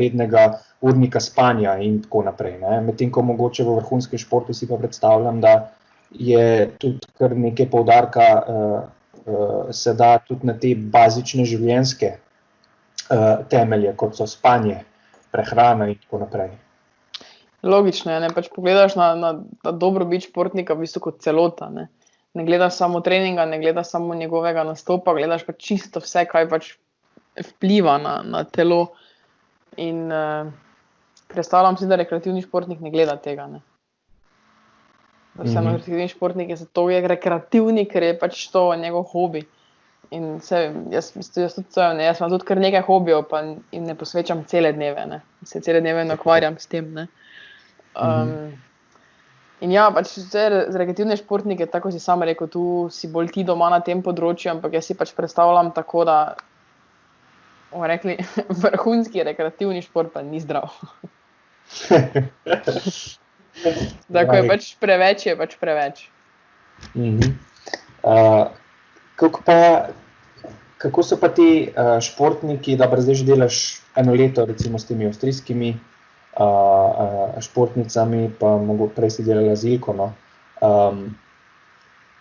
rednega urnika spanja in tako naprej, ne. Medtem ko mogoče v vrhunskem športu si pa predstavljam, da je tudi kar nekaj poudarka se da tudi na te bazične življenjske temelje, kot so spanje, prehrana in tako naprej. Logično je, ne, pač pogledaš na dobrobit športnika v bistvu kot celota, ne. Ne gledaš samo treninga, ne gledaš samo njegovega nastopa, gledaš pač čisto vse, kaj pač vpliva na telo. In predstavljam si, da rekreativni športnik ne gleda tega, ne. Vseeno rekreativni športnik je zato rekreativni, ker je pač to njegov hobi. In jaz imam tudi kar nekaj hobijev, pa jim ne posvečam cele dneve, ne. Se cele dneve ne ukvarjam s tem, ne. In ja, pač z rekreativne športnike, tako si sam rekel, tu si bolj ti doma na tem področju, ampak jaz si pač predstavljam tako, da bomo rekli, vrhunski rekreativni šport pa ni zdrav. Da, ko je pač preveč, je pač preveč. Kako so pa ti športniki, dobro, zdaj že delaš eno leto recimo s temi avstrijskimi športnicami, pa prej si delala z Ilko, no.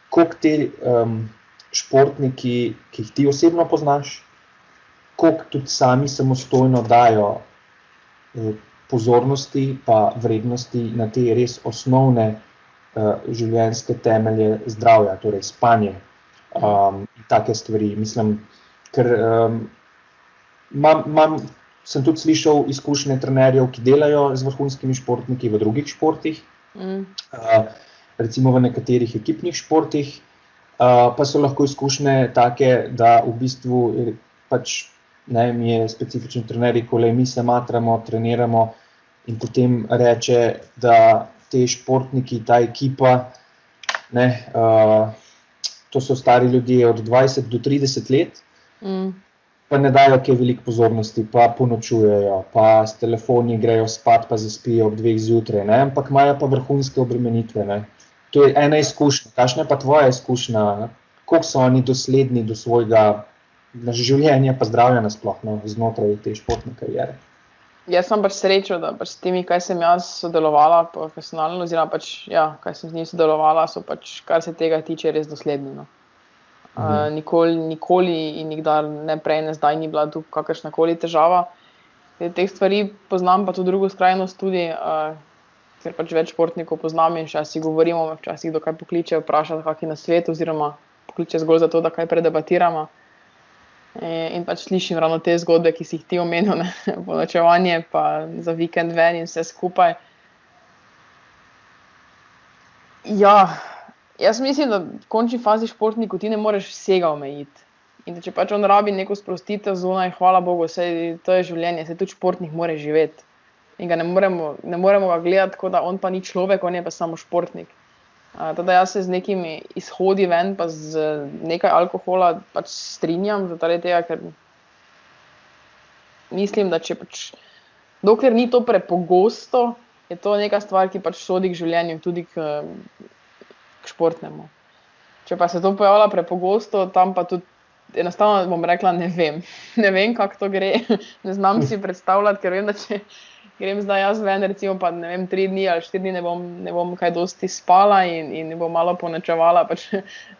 Koliko ti športniki, ki jih ti osebno poznaš, koliko tudi sami samostojno dajo pozornosti pa vrednosti na te res osnovne življenjske temelje zdravja, torej spanje, take stvari, mislim, ker sem tudi slišal izkušnje trenerjev, ki delajo z vrhunskimi športniki v drugih športih, recimo v nekaterih ekipnih športih, pa so lahko izkušnje take, da v bistvu pač, ne, mi je specifičen trener rekel, mi se matramo, treniramo in potem reče, da te športniki, ta ekipa, ne, to so stari ljudje od 20 do 30 let, pa ne dajo kaj veliko pozornosti, pa ponočujejo, pa s telefoni grejo spat, pa zaspijo ob 2 zjutraj, ne, ampak imajo pa vrhunske obremenitve, ne. To je ena izkušnja, kakšna je pa tvoja izkušnja, koliko so oni dosledni do svojega življenja pa zdravja nasploh, no, znotraj te športne kariere. Jaz sem pač srečo, da pač s temi, kaj sem jaz sodelovala profesionalno, oziroma pač, ja, kaj sem z njimi sodelovala, so pač, kar se tega tiče, res dosledni, no. Nikoli in nikdar, ne prej, ne zdaj, ni bila tu kakršnakoli težava. Teh stvari poznam pa tudi drugo skrajnost tudi, ker pač več športnikov poznam in včasih govorimo, včasih kdo kaj pokliče, vpraša kaki nasvet oziroma pokliče zgolj zato, da kaj predebatiramo. In pač slišim ravno te zgodbe, ki si jih ti omenil, ne, ponočevanje pa za vikend ven in vse skupaj. Ja, jaz mislim, da v končni fazi športniku ti ne moreš vsega omejiti. In da če pač on rabi neko sprostitev zunaj, hvala Bogu, saj to je življenje, saj tudi športnik more živeti. In ga ne moremo ga gledati, kot da on pa ni človek, on je pa samo športnik. Teda jaz se z nekimi izhodi ven, pa z nekaj alkohola pač strinjam, zaradi tega, ker mislim, da če pač, dokler ni to prepogosto, je to neka stvar, ki pač sodi k življenju, tudi k športnemu. Če pa se to pojavlja prepogosto, tam pa tudi enostavno bom rekla, ne vem. Ne vem, kako to gre, ne znam si predstavljati, ker vem, da če grem zdaj jaz ven, recimo pa ne vem, 3 dni ali 4 dni ne bom kaj dosti spala in bom malo ponočevala, pač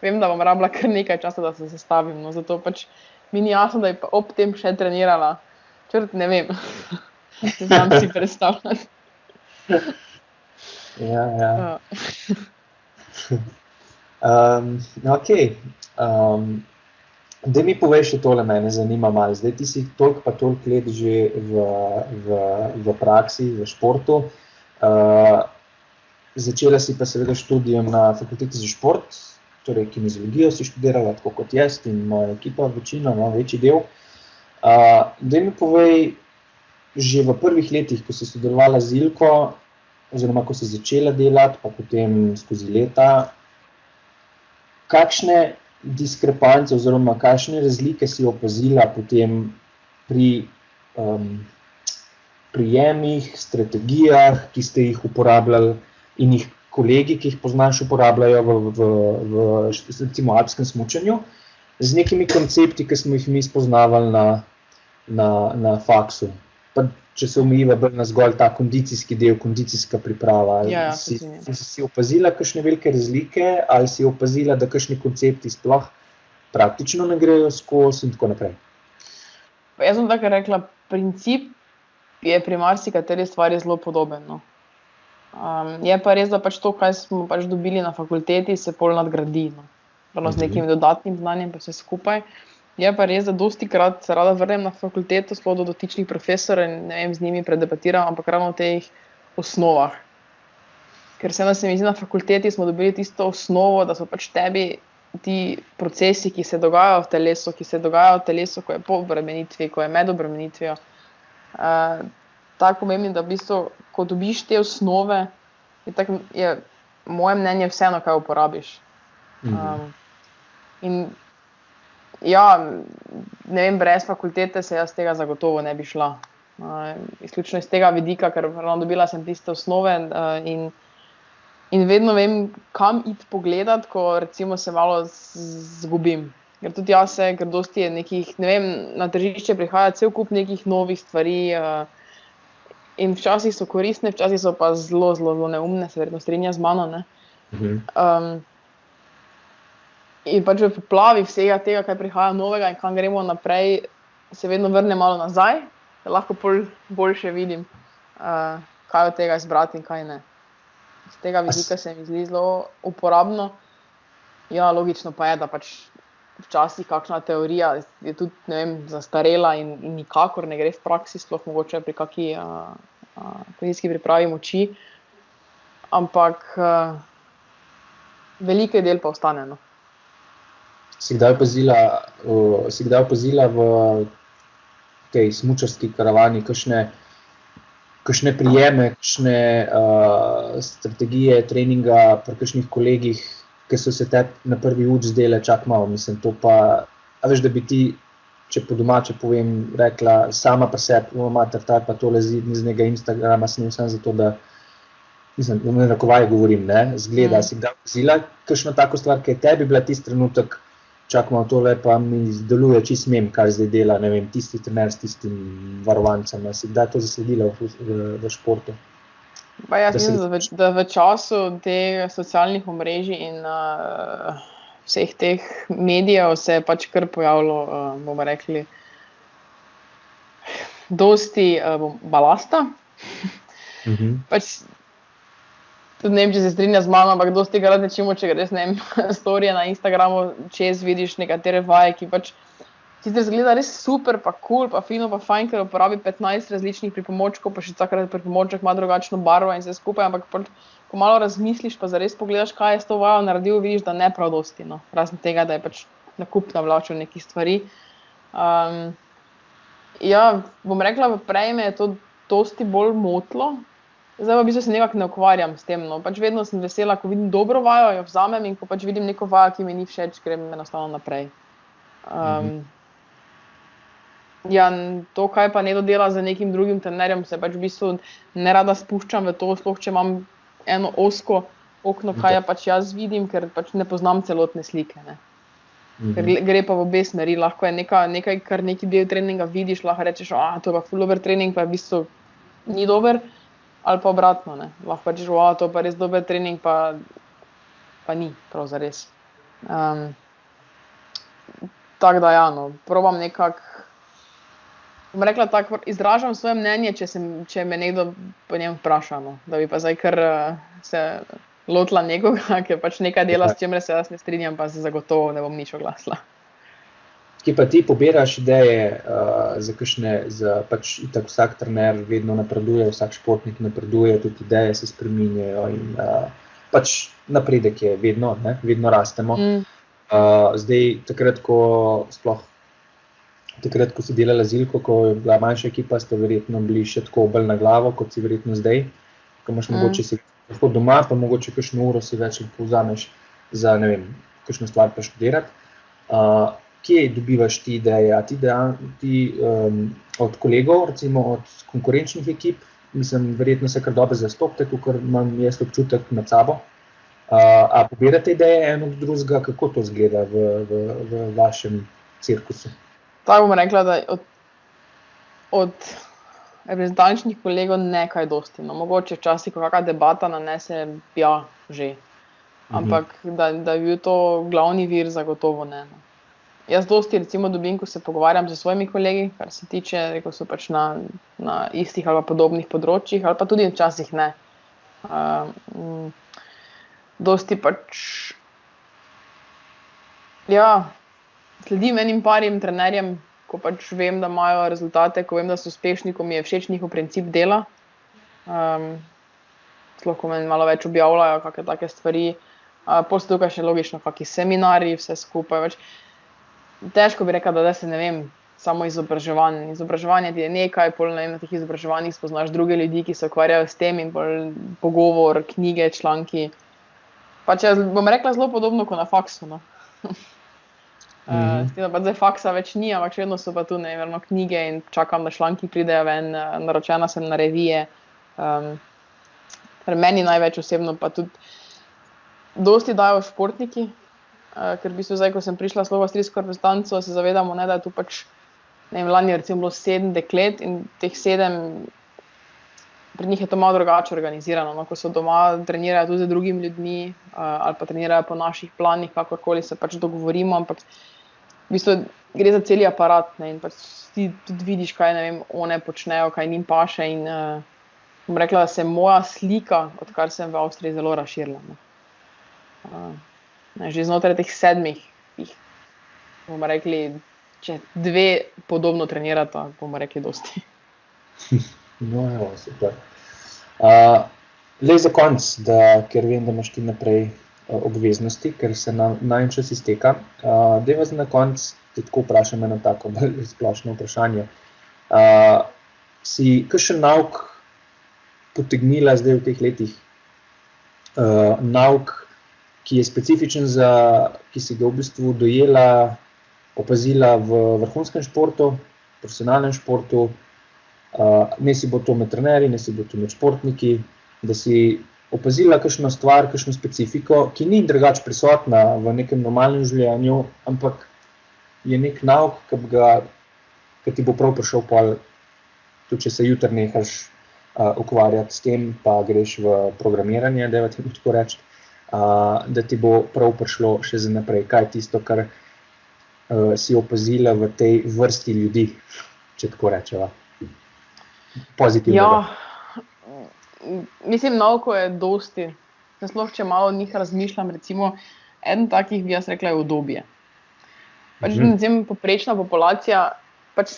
vem, da bom rabila kar nekaj časa, da se sestavim, no, zato pač mi ni jasno, da je pa ob tem še trenirala. Črt, ne vem, ne znam si predstavljati. Ja. Ok. Da mi poveš še tole, mene zanima malo. Zdaj ti si toliko let že v praksi, v športu. Začela si pa seveda študijem na fakulteti za šport, torej kineziologijo si študirala, tako kot jaz in moja ekipa, večina, no, večji del. Da mi povej, že v prvih letih, ko si sodelovala z Ilko, oziroma ko si začela delati, pa potem skozi leta, kakšne diskrepance oziroma kakšne razlike si opazila potem pri prijemih, strategijah, ki ste jih uporabljali in jih kolegi, ki jih poznaš, uporabljajo v recimo alpskem smučanju, z nekimi koncepti, ki smo jih mi spoznavali na faksu. Pa če se omejiva bolj na zgolj ta kondicijski del, kondicijska priprava. Ja, si opazila kakšne velike razlike ali si opazila, da kakšni koncepti sploh praktično ne grejo skozi in tako naprej? Jaz bom tako rekla, princip je pri marsikateri stvari zelo podoben. No. Je pa res, da pač to, kaj smo pač dobili na fakulteti, se pol nadgradi. No. Z nekim dodatnim znanjem pa vse skupaj. Je pa res, da dostikrat se rada vrnem na fakulteto, sploh do dotičnih profesorjev in ne vem, z njimi predebatiram, ampak ravno v teh osnovah. Ker se mi zdi, na fakulteti smo dobili tisto osnovo, da so pač tebi ti procesi, ki se dogajajo v telesu, ko je po obremenitvi, ko je med obremenitvijo, tako pomembni, da v bistvu, ko dobiš te osnove, je moje mnenje vseeno, kaj uporabiš. In ja, ne vem, brez fakultete se jaz tega zagotovo ne bi šla. Izključno iz tega vidika, ker dobila sem tiste osnove in vedno vem, kam iti pogledat, ko recimo se malo zgubim. Ker tudi jaz ker dosti je nekih, ne vem, na tržišče prihaja cel kup nekih novih stvari in včasih so koristne, včasih so pa zelo neumne, se verjetno strinja z mano, ne. In pač v poplavi vsega tega, kaj prihaja novega in kam gremo naprej, se vedno vrnem malo nazaj, da lahko boljše vidim, kaj od tega izbrati in kaj ne. Z tega vidika se mi zdi zelo uporabno. Ja, logično pa je, da pač včasih kakšna teorija je tudi, ne vem, zastarela in nikakor ne gre v praksi, sploh mogoče pri kaki kondicijski pripravi moči, ampak veliko del pa ostane, no. Si kdaj opazila v tej smučarski karavani kakšne prijeme, kakšne strategije treninga pri kakšnih kolegih, ki so se tebi na prvi uč zdele, čak malo, mislim, to pa, a veš, da bi ti, če po domače povem, rekla, sama pa sebi, mater, pa tole z njega Instagrama snim sem zato, da mislim, na nakovaj govorim, ne, zgleda, si kdaj opazila kakšno tako stvar, ki je tebi bila tisti trenutek, čak malo tole pa mi deluje čist mem, kar zdaj dela, ne vem, tisti trener s tistim varovancem, si kdaj to zasledila v športu? Pa jaz mislim, da v času teh socialnih omrežij in vseh teh medijev se je pač kar pojavilo, bomo rekli, dosti balasta. Pač tudi ne vem, če se strinja z mano, ampak dosti krat rečimo, če greš, ne vem, storije na Instagramu, čez vidiš nekatere vaje, ki pač sicer zgleda res super, pa cool, pa fino, pa fajn, ker uporabi 15 različnih pripomočkov, pa še vsakrat pripomoček ima drugačno barvo in vse skupaj, ampak ko malo razmisliš, pa zares pogledaš, kaj je s to vajo naredil, vidiš, da ne prav dosti, no. Razen tega, da je pač nakup navlačil nekih stvari. Ja, bom rekla, prej me je to dosti bolj motilo, zdaj pa v bistvu se nekako ne ukvarjam s tem, no. Pač vedno sem vesela, ko vidim dobro vajo, jo vzamem in ko pač vidim neko vajo, ki mi ni všeč, grem enostavno naprej. Ja, to, kaj pa Nedo dela z nekim drugim trenerjem, se pač v bistvu ne rada spuščam v to, sploh če imam eno ozko okno, kaj ja pač jaz vidim, ker pač ne poznam celotne slike, ne. Ker gre pa v obe smeri, lahko je nekaj, kar neki del treninga vidiš, lahko rečeš, to je pa ful dober trening, pa v bistvu ni dober, ali pa obratno, ne. Lahko rečeš, to je pa res dober trening, pa ni, prav zares. Tako da ja, no, probam nekako, bom rekla tako, izražam svoje mnenje, če me nekdo po njem vpraša, no. Da bi pa zdaj kar se lotila nekoga, ker pač nekaj dela, s čemer se jaz ne strinjam, pa se zagotovo ne bom nič oglasila. Kje pa ti pobiraš ideje za kakšne, pač itak vsak trener vedno napreduje, vsak športnik napreduje, tudi ideje se spreminjajo in pač napredek je vedno, ne, vedno rastemo. Zdaj, takrat, ko si delala z Ilko, ko je bila manjša ekipa, ste verjetno bili še tako bolj na glavo, kot si verjetno zdaj, ko imaš mogoče si lahko doma, pa mogoče kakšno uro si več povzameš za, ne vem, kakšno stvar pa študirati. Kje dobivaš ti ideje? A ti od kolegov, recimo od konkurenčnih ekip, mislim, verjetno se kar dobro zastopite, kakor imam jaz občutek med sabo. A pobirate ideje eno od drugega, kako to izgleda v vašem cirkusu? Tako bom rekla, da od reprezentančnih kolegov nekaj dosti, no, mogoče včasih, ko kakšna debata nanese, že. Ampak, da je bil to glavni vir, zagotovo ne, no. Jaz dosti recimo dobim, ko se pogovarjam s svojimi kolegi, kar se tiče, rekel so pač na istih ali podobnih področjih, ali pa tudi včasih ne. Dosti pač, sledim enim parim trenerjem, ko pač vem, da imajo rezultate, ko vem, da so uspešni, ko mi je všeč njihov princip dela. Sploh, ko me malo več objavljajo, kakšne take stvari. Pol so tukaj še logično kakšni seminarji, vse skupaj. Težko bi rekla, da se ne vem, samo izobraževanje. Izobraževanje ti je nekaj, pol na teh izobraževanjih spoznaš druge ljudi, ki se ukvarjajo s tem in pol pogovor, knjige, članki. Pač jaz bom rekla zelo podobno kot na faksu, no. S tem, da pa zdaj faksa več ni, ampak še vedno so pa tu, ne vem, knjige in čakam, da članki pridejo ven, naročena sem na revije. Meni največ osebno pa tudi dosti dajo športniki, ker v bistvu zdaj, ko sem prišla v avstrijsko reprezentanco, se zavedamo, ne, da je tu pač, ne vem, lani recimo bilo 7 deklet in teh 7, pri njih je to malo drugače organizirano, no, ko so doma, trenirajo tudi z drugimi ljudmi, ali pa trenirajo po naših planih, kakorkoli se pač dogovorimo, ampak v bistvu gre za celi aparat, ne, in pač ti tudi vidiš, kaj, ne vem, one počnejo, kaj njim paše in bom rekla, da se moja slika, odkar sem v Avstriji, zelo razširila, ne. Že znotraj teh 7, jih bomo rekli, če 2 podobno trenirata, bomo rekli dosti. No, evo, super. Lej za konc, ker vem, da imaš ti naprej obveznosti, ker se najin čas izteka. Dajva na konc, te tako vprašam eno tako bolj splošno vprašanje. Si kakšen nauk potegnila zdaj v teh letih? Nauk, ki je specifičen ki si ga v bistvu dojela, opazila v vrhunskem športu, profesionalnem športu, ne si bo to med trenerji, ne si bo to med športniki, da si opazila kakšno stvar, kakšno specifiko, ki ni drugače prisotna v nekem normalnem življenju, ampak je nek nauk, ki ti bo prav prišel pol, tudi če se jutri nehaš ukvarjati s tem, pa greš v programiranje, dajva temu tako reči, da ti bo prav prišlo še za naprej. Kaj je tisto, kar si opazila v tej vrsti ljudi, če tako rečeva? Pozitivnega. Mislim, nauko je dosti. Sploh, če malo o njih razmišljam, recimo, eden takih bi jaz rekla je udobje. Pač, poprečna populacija, pač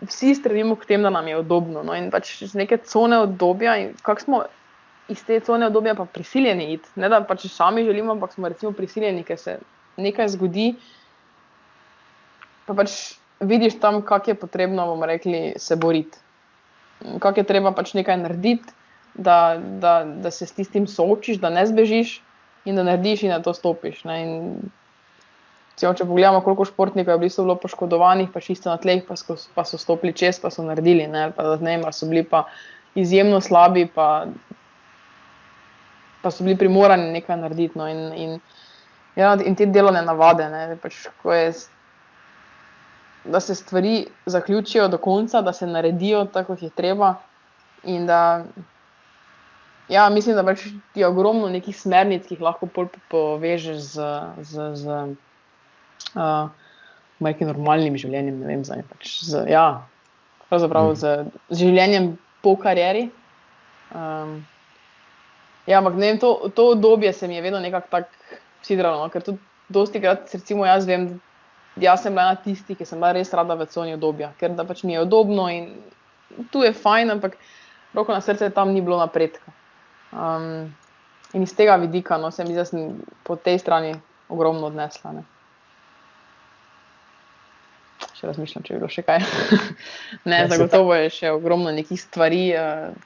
vsi stremimo k tem, da nam je udobno. No? In pač z neke cone udobja, in kako smo iz te cone udobja pa prisiljeni iti. Ne da pač sami želimo, ampak smo recimo prisiljeni, ker se nekaj zgodi, pa pač vidiš tam, kako je potrebno, bomo rekli, se boriti. Kako je treba pač nekaj narediti, da se s tistim soočiš, da ne zbežiš in da narediš in da to stopiš. Ne? In če pogledamo, koliko športnikov je v bistvu bilo poškodovanih, pa čisto na tleh, pa so stopili čez, pa so naredili, ne? Pa so bili pa izjemno slabi, pa so bili primorani nekaj narediti. No? In te delovne navade, ne? Pač, da se stvari zaključijo do konca, da se naredijo tako, kot je treba in da mislim, da pač je ogromno nekih smernic, ki jih lahko povežeš z normalnim življenjem, ne vem, pač pravzaprav z življenjem po karieri. Ampak ne vem, to obdobje se mi je vedno nekako tako sidralo, no? Ker tudi dostikrat, recimo jaz vem, jaz sem bila ena tisti, ki sem bila res rada v coni udobja, ker da pač mi je udobno in tu je fajn, ampak roko na srce tam ni bilo napredka. In iz tega vidika, no, se mi zdi, da sem po tej strani ogromno odnesla. Ne. Še razmišljam, če bi bilo še kaj. Ne, zagotovo je še ogromno nekih stvari,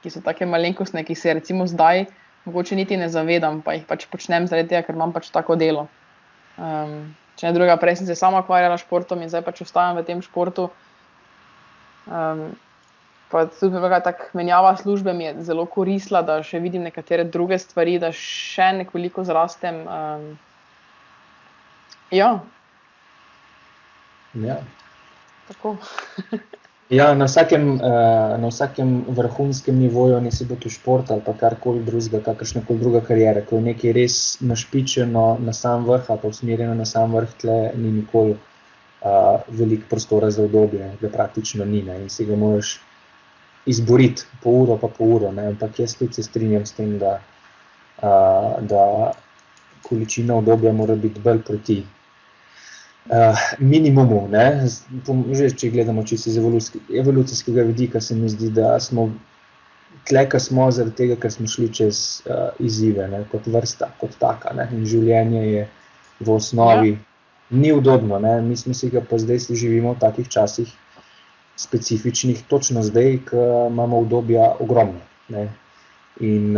ki so take malenkostne, ki se recimo zdaj mogoče niti ne zavedam, pa jih pač počnem zaradi tega, ker imam pač tako delo. Če ne druga, prej sem se sama ukvarjala športom in zdaj pač ostajam v tem športu. Pa tudi tak menjava službe mi je zelo koristila, da še vidim nekatere druge stvari, da še nekoliko zrastem. Ja. Tako. Na vsakem vrhunskem nivoju, nisi bo tu šport ali pa karkoli drugega, kakršnakoli druga karijera, ko je nekaj res našpičeno na sam vrh ali pa usmerjeno na sam vrh, tle ni nikoli veliko prostora za udobje, da praktično ni, ne, in si ga moraš izboriti po uro pa po uro, ne, ampak jaz tudi se strinjam s tem, da količina udobja mora biti bolj proti minimumu, ne, že če gledamo čisto iz evolucijskega vidika, se mi zdi, da smo tle, ko smo zaradi tega, ker smo šli čez izzive, ne, kot vrsta, kot taka, ne, in življenje je v osnovi ni udobno, ne, mi smo si ga pa zdaj si živimo v takih časih specifičnih, točno zdaj, ko imamo udobja ogromno, ne, in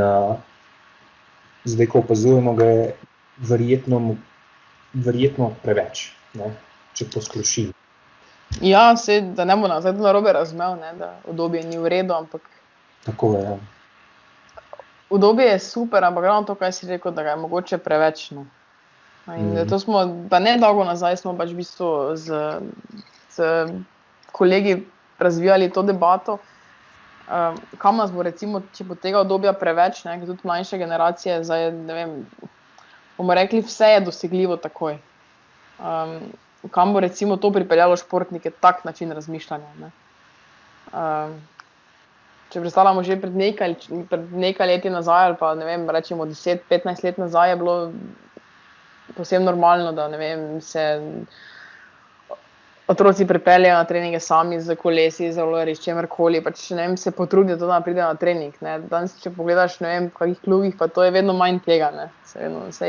zdaj, ko opazujemo, ga je verjetno preveč. Ne, če posplošim. Ja, da ne bo nazaj narobe razumel, ne, da udobje ni v redu, ampak tako je, ja. Udobje je super, ampak ravno to, kaj si rekel, da ga je mogoče preveč. No. In to smo, pa ne dolgo nazaj smo pač v bistvu z kolegi razvijali to debato, kam nas bo recimo, če bo tega udobja preveč, ne, ker tudi mlajše generacije, zdaj, ne vem, bomo rekli, vse je dosegljivo takoj. Kam bo recimo to pripeljalo športnike, tak način razmišljanja. Ne? Če predstavljamo že pred nekaj leti nazaj, ali pa ne vem, rečemo 10-15 let nazaj, je bilo povsem normalno, da ne vem, se otroci pripeljejo na treninge sami z kolesi, z rolerji, s čemerkoli, pač ne vem, se potrudijo, da pride na trening. Ne? Danes, če pogledaš, ne vem, v kakih klubih, pa to je vedno manj tega. Ne? Se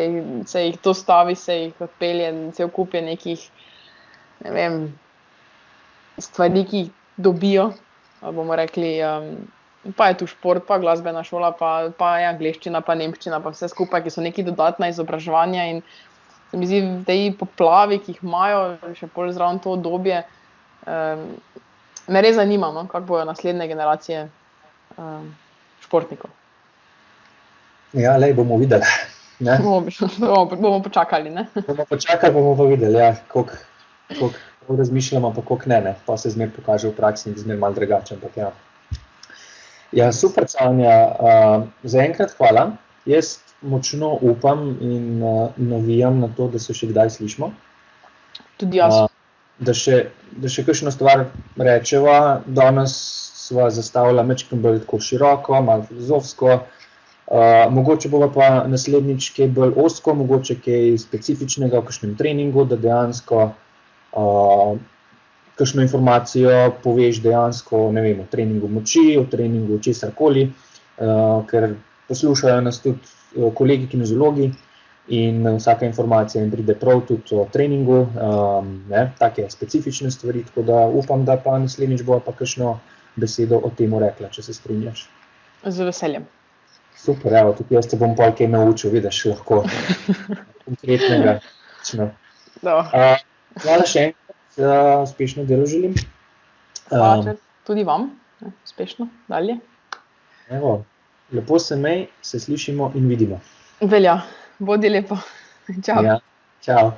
jih to stavi, se jih odpelje, cel kup je nekih, ne vem, stvari, ki jih dobijo, bomo rekli, pa je tu šport, pa glasbena šola, pa je angleščina, pa nemščina, pa vse skupaj, ki so neki dodatna izobraževanja in se mi zdi, v tej poplavi, ki jih imajo, še bolj zraven to obdobje, me res zanima, no, kako bojo naslednje generacije športnikov. Ja, lej, bomo videli. Ne? Bomo počakali, ne? Bomo pa videli, ja, koliko razmišljamo, pa koliko ne. Pa se zmer pokaže v praksi in zmer malo drugače, ampak ja. Ja, super, Canja, zaenkrat hvala. Jaz močno upam in navijam na to, da se še kdaj slišimo. Tudi jaz. Da še kakšno stvar rečeva, danes sva zastavila majčkeno bolj tako široko, malo filozofsko, mogoče bova pa naslednjič kaj bolj ozko, mogoče kaj specifičnega v kakšnem treningu, da dejansko kakšno informacijo poveš dejansko, ne vem, o treningu moči, o treningu česarkoli, ker poslušajo nas tudi kolegi kinezologi in vsaka informacija jim pride prav tudi o treningu, take specifične stvari, tako da upam, da pa naslednjič bo pa kakšno besedo o temu rekla, če se strinjaš. Z veseljem. Super, evo, tudi jaz te bom pol kaj naučil, vidiš, lahko konkretnega. Hvala še enkrat, uspešno delo želim. Hvala tudi vam, uspešno dalje. Evo, lepo se imej, se slišimo in vidimo. Velja, bodi lepo. Čau. Ja, čau.